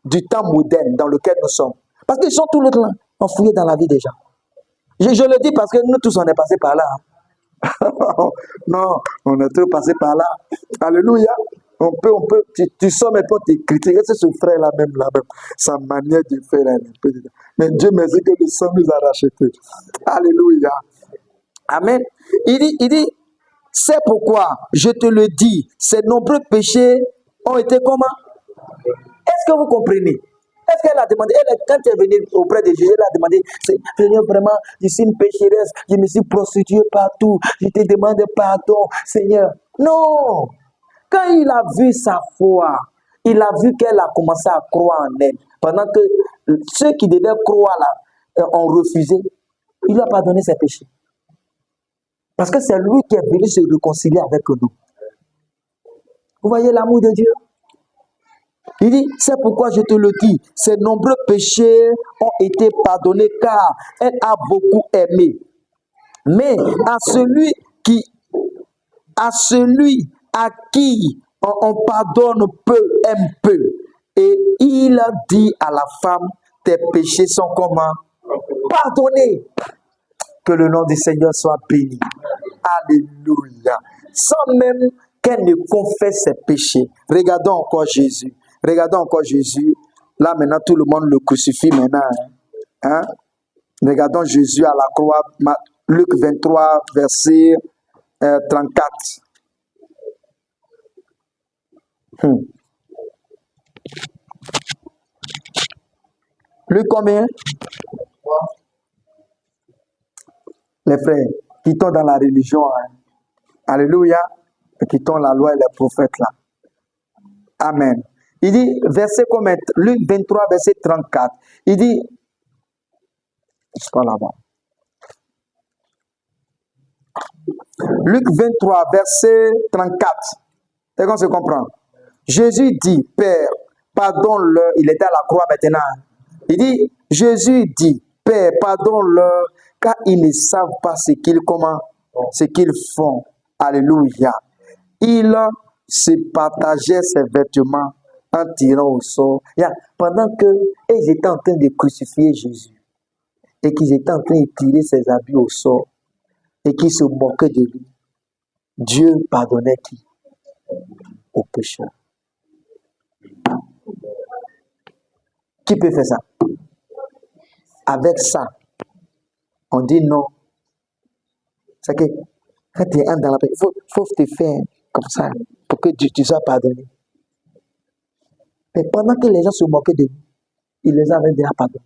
du temps moderne dans lequel nous sommes. Parce qu'ils sont tous les temps enfouis dans la vie des gens. Je le dis parce que nous tous on est passés par là. Non, on est tous passés par là. Alléluia. On peut, tu sors maintenant, tu critiques. C'est ce frère-là même, sa manière de faire. Mais Dieu merci que le sang nous a rachetés. Alléluia. Amen. Il dit, c'est pourquoi je te le dis, ces nombreux péchés ont été comment? Est-ce que vous comprenez? Est-ce qu'elle a demandé, quand elle est venue auprès de Jésus, elle a demandé, Seigneur, vraiment, je suis une pécheresse, je me suis prostituée partout, je te demande pardon, Seigneur. Non! Quand il a vu sa foi, il a vu qu'elle a commencé à croire en elle. Pendant que ceux qui devaient croire là ont refusé, il lui a pardonné ses péchés. Parce que c'est lui qui est venu se réconcilier avec nous. Vous voyez l'amour de Dieu? Il dit, c'est pourquoi je te le dis, ces nombreux péchés ont été pardonnés car elle a beaucoup aimé. Mais à celui à qui on pardonne peu, aime peu. Et il a dit à la femme, tes péchés sont comment? Pardonnés. Que le nom du Seigneur soit béni. Alléluia. Sans même qu'elle ne confesse ses péchés. Regardons encore Jésus. Là, maintenant, tout le monde le crucifie maintenant. Hein? Regardons Jésus à la croix. Luc 23, verset 34. Luc combien? Les frères, quittons dans la religion. Hein? Alléluia. Quittons la loi et les prophètes là. Amen. Il dit, verset combien? Luc 23, verset 34. Il dit, je crois là-bas. Luc 23, verset 34. C'est qu'on se comprend. Jésus dit, Père, pardonne-leur. Il était à la croix maintenant. Il dit, Jésus dit, Père, pardonne-leur, car ils ne savent pas ce qu'ils font. Alléluia. Il se partageait ses vêtements en tirant au sort. Pendant qu'ils étaient en train de crucifier Jésus et qu'ils étaient en train de tirer ses habits au sort et qu'ils se moquaient de lui, Dieu pardonnait qui? Aux pécheurs. Qui peut faire ça? avec ça. On dit non. C'est que quand tu es dans la paix, il faut te faire comme ça pour que tu sois pardonné. Mais pendant que les gens se moquaient de lui, il les avait déjà pardonnés.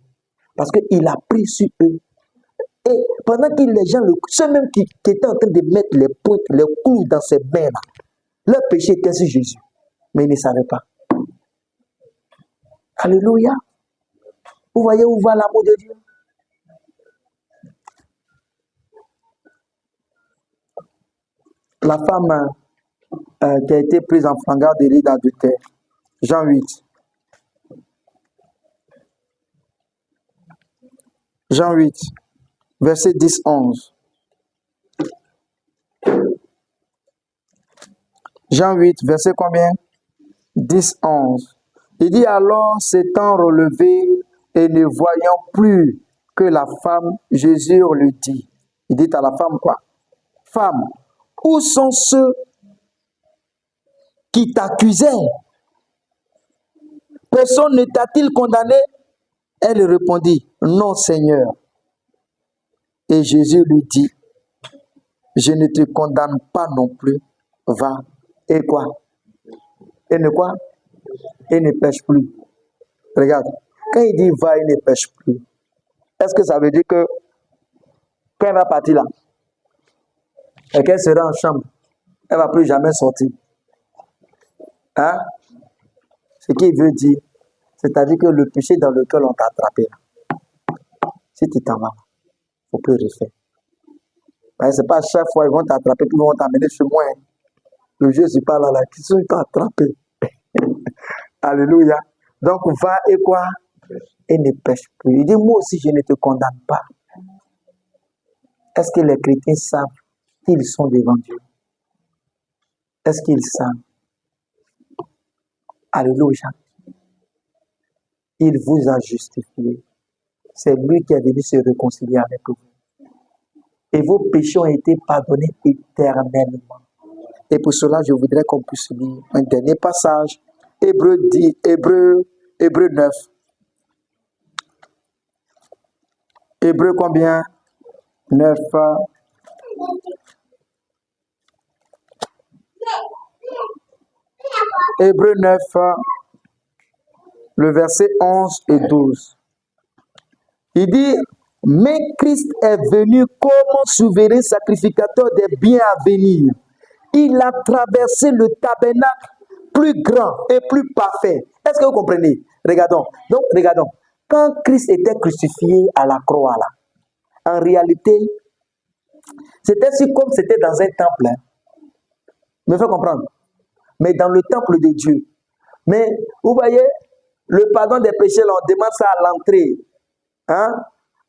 Parce qu'il a pris sur eux. Et pendant que les gens, ceux même qui étaient en train de mettre les pointes, les clous dans ses mains-là, leur péché était sur Jésus. Mais ils ne savaient pas. Alléluia. Vous voyez où va l'amour de Dieu? La femme qui a été prise en flagrant délit d'adultère. Jean 8. Jean 8, verset 10-11. Jean 8, verset combien? 10-11. Il dit alors, s'étant relevé et ne voyant plus que la femme, Jésus lui dit. Il dit à la femme quoi? Femme, où sont ceux qui t'accusaient? Personne ne t'a-t-il condamné? Elle répondit, non Seigneur. Et Jésus lui dit, je ne te condamne pas non plus. Va. Et quoi? Et ne quoi? Et ne pêche plus. Regarde, quand il dit va, il ne pêche plus. Est-ce que ça veut dire que quand elle va partir là, et qu'elle sera en chambre, elle ne va plus jamais sortir? Hein? Ce qu'il veut dire, c'est-à-dire que le péché dans lequel on t'a attrapé là, si tu t'en vas, il ne faut plus refaire. Ce n'est pas chaque fois qu'ils vont t'attraper, puis ils vont t'amener chez moi. Hein. Le Dieu, c'est pas là, qui sont attrapés. Alléluia. Donc, va et quoi? Et ne pêche plus. Il dit, moi aussi, je ne te condamne pas. Est-ce que les chrétiens savent qu'ils sont devant Dieu? Est-ce qu'ils savent? Alléluia. Il vous a justifié. C'est lui qui est venu se réconcilier avec vous. Et vos péchés ont été pardonnés éternellement. Et pour cela, je voudrais qu'on puisse lire un dernier passage. Hébreu 9. Hébreu combien? 9. Hébreu 9, le verset 11 et 12. Il dit, mais Christ est venu comme souverain sacrificateur des biens à venir. Il a traversé le tabernacle plus grand et plus parfait. Est-ce que vous comprenez? Regardons. Donc, regardons. Quand Christ était crucifié à la croix, là, en réalité, c'était comme c'était dans un temple. Hein. Me fait comprendre? Mais dans le temple de Dieu. Mais, vous voyez, le pardon des péchés, là, on demande ça à l'entrée. Hein?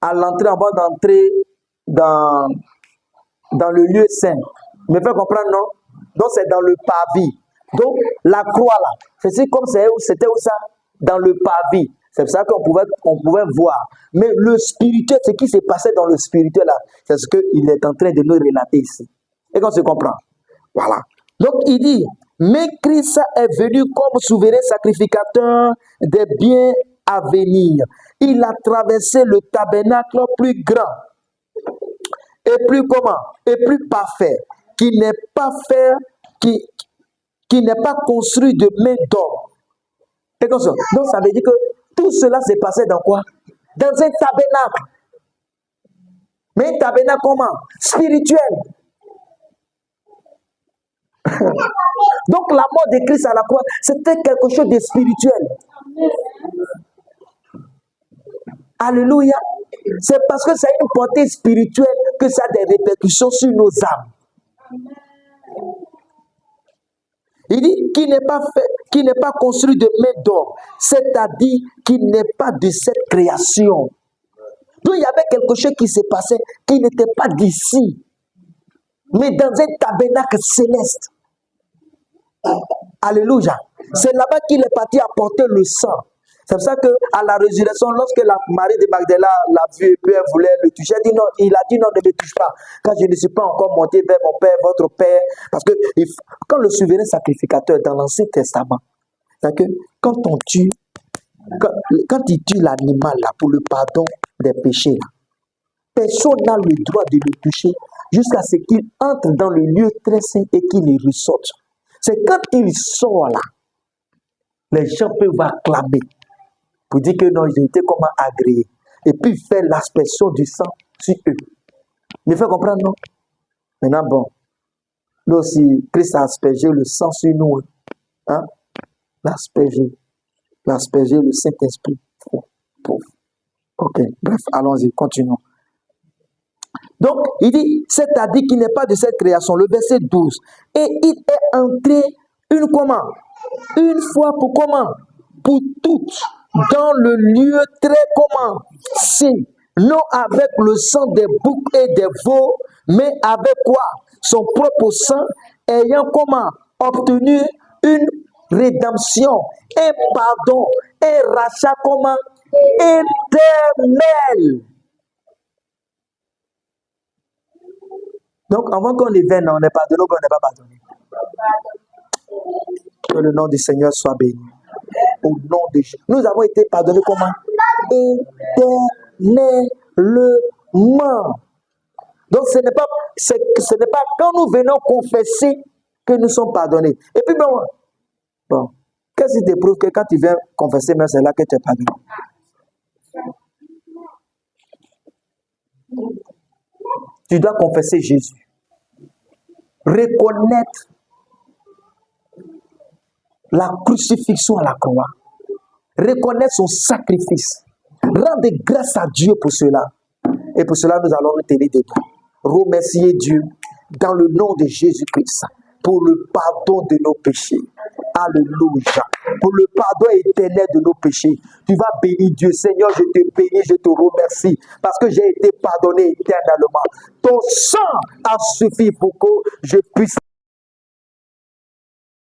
À l'entrée, avant d'entrer dans le lieu saint. Me fait comprendre, non? Donc, c'est dans le parvis. Donc, la croix, là, c'est comme c'était où ça? Dans le parvis. C'est ça qu'on pouvait voir. Mais le spirituel, ce qui s'est passé dans le spirituel, là, c'est ce qu'il est en train de nous relater ici. Et qu'on se comprend. Voilà. Donc, il dit, mais Christ est venu comme souverain sacrificateur des biens à venir. Il a traversé le tabernacle plus grand et plus comment? Et plus parfait, qui n'est pas fait, qui n'est pas construit de main d'homme. Et comme ça. Donc ça veut dire que tout cela s'est passé dans quoi? Dans un tabernacle. Mais un tabernacle comment? Spirituel. Donc la mort de Christ à la croix, c'était quelque chose de spirituel. Alléluia. C'est parce que c'est une portée spirituelle que ça a des répercussions sur nos âmes. Il dit qu'il n'est pas fait, qu'il n'est pas construit de main d'homme, c'est-à-dire qu'il n'est pas de cette création. Donc il y avait quelque chose qui s'est passé qui n'était pas d'ici, mais dans un tabernacle céleste. Alléluia. C'est là-bas qu'il est parti apporter le sang. C'est pour ça qu'à la résurrection, lorsque la Marie de Magdala l'a vu et puis elle voulait le toucher, il a dit non, ne me touche pas, car je ne suis pas encore monté vers mon Père, votre Père. Parce que quand le souverain sacrificateur dans l'Ancien Testament, c'est que quand il tue l'animal là pour le pardon des péchés. Là. Personne n'a le droit de le toucher jusqu'à ce qu'il entre dans le lieu très saint et qu'il y ressorte. C'est quand il sort là, les gens peuvent acclamer pour dire que non, ils ont été comment agréés. Et puis faire l'aspersion du sang sur eux. Me fait comprendre, non? Maintenant, bon, nous aussi, Christ a aspergé le sang sur nous. Hein? L'asperger le Saint-Esprit. Ok, bref, allons-y, continuons. Donc, il dit, c'est-à-dire qu'il n'est pas de cette création, le verset 12. Et il est entré une comment? Une fois pour comment? Pour toutes, dans le lieu très comment? Si, non avec le sang des boucs et des veaux, mais avec quoi? Son propre sang, ayant comment? Obtenu une rédemption, un pardon, un rachat comment? Éternel. Donc, avant qu'on y vienne, on est pardonné ou on n'est pas pardonné. Que le nom du Seigneur soit béni. Au nom de Jésus. Nous avons été pardonnés comment? Éternellement. Donc, ce n'est pas quand nous venons confesser que nous sommes pardonnés. Et puis, bon, qu'est-ce qui te prouve que quand tu viens confesser, même c'est là que tu es pardonné? Tu dois confesser Jésus. Reconnaître la crucifixion à la croix. Reconnaître son sacrifice. Rendre grâce à Dieu pour cela. Et pour cela, nous allons nous tenir debout. Remercier Dieu dans le nom de Jésus-Christ pour le pardon de nos péchés. Alléluia. Pour le pardon éternel de nos péchés. Tu vas bénir Dieu. Seigneur, je te bénis, je te remercie parce que j'ai été pardonné éternellement. Ton sang a suffi pour que je puisse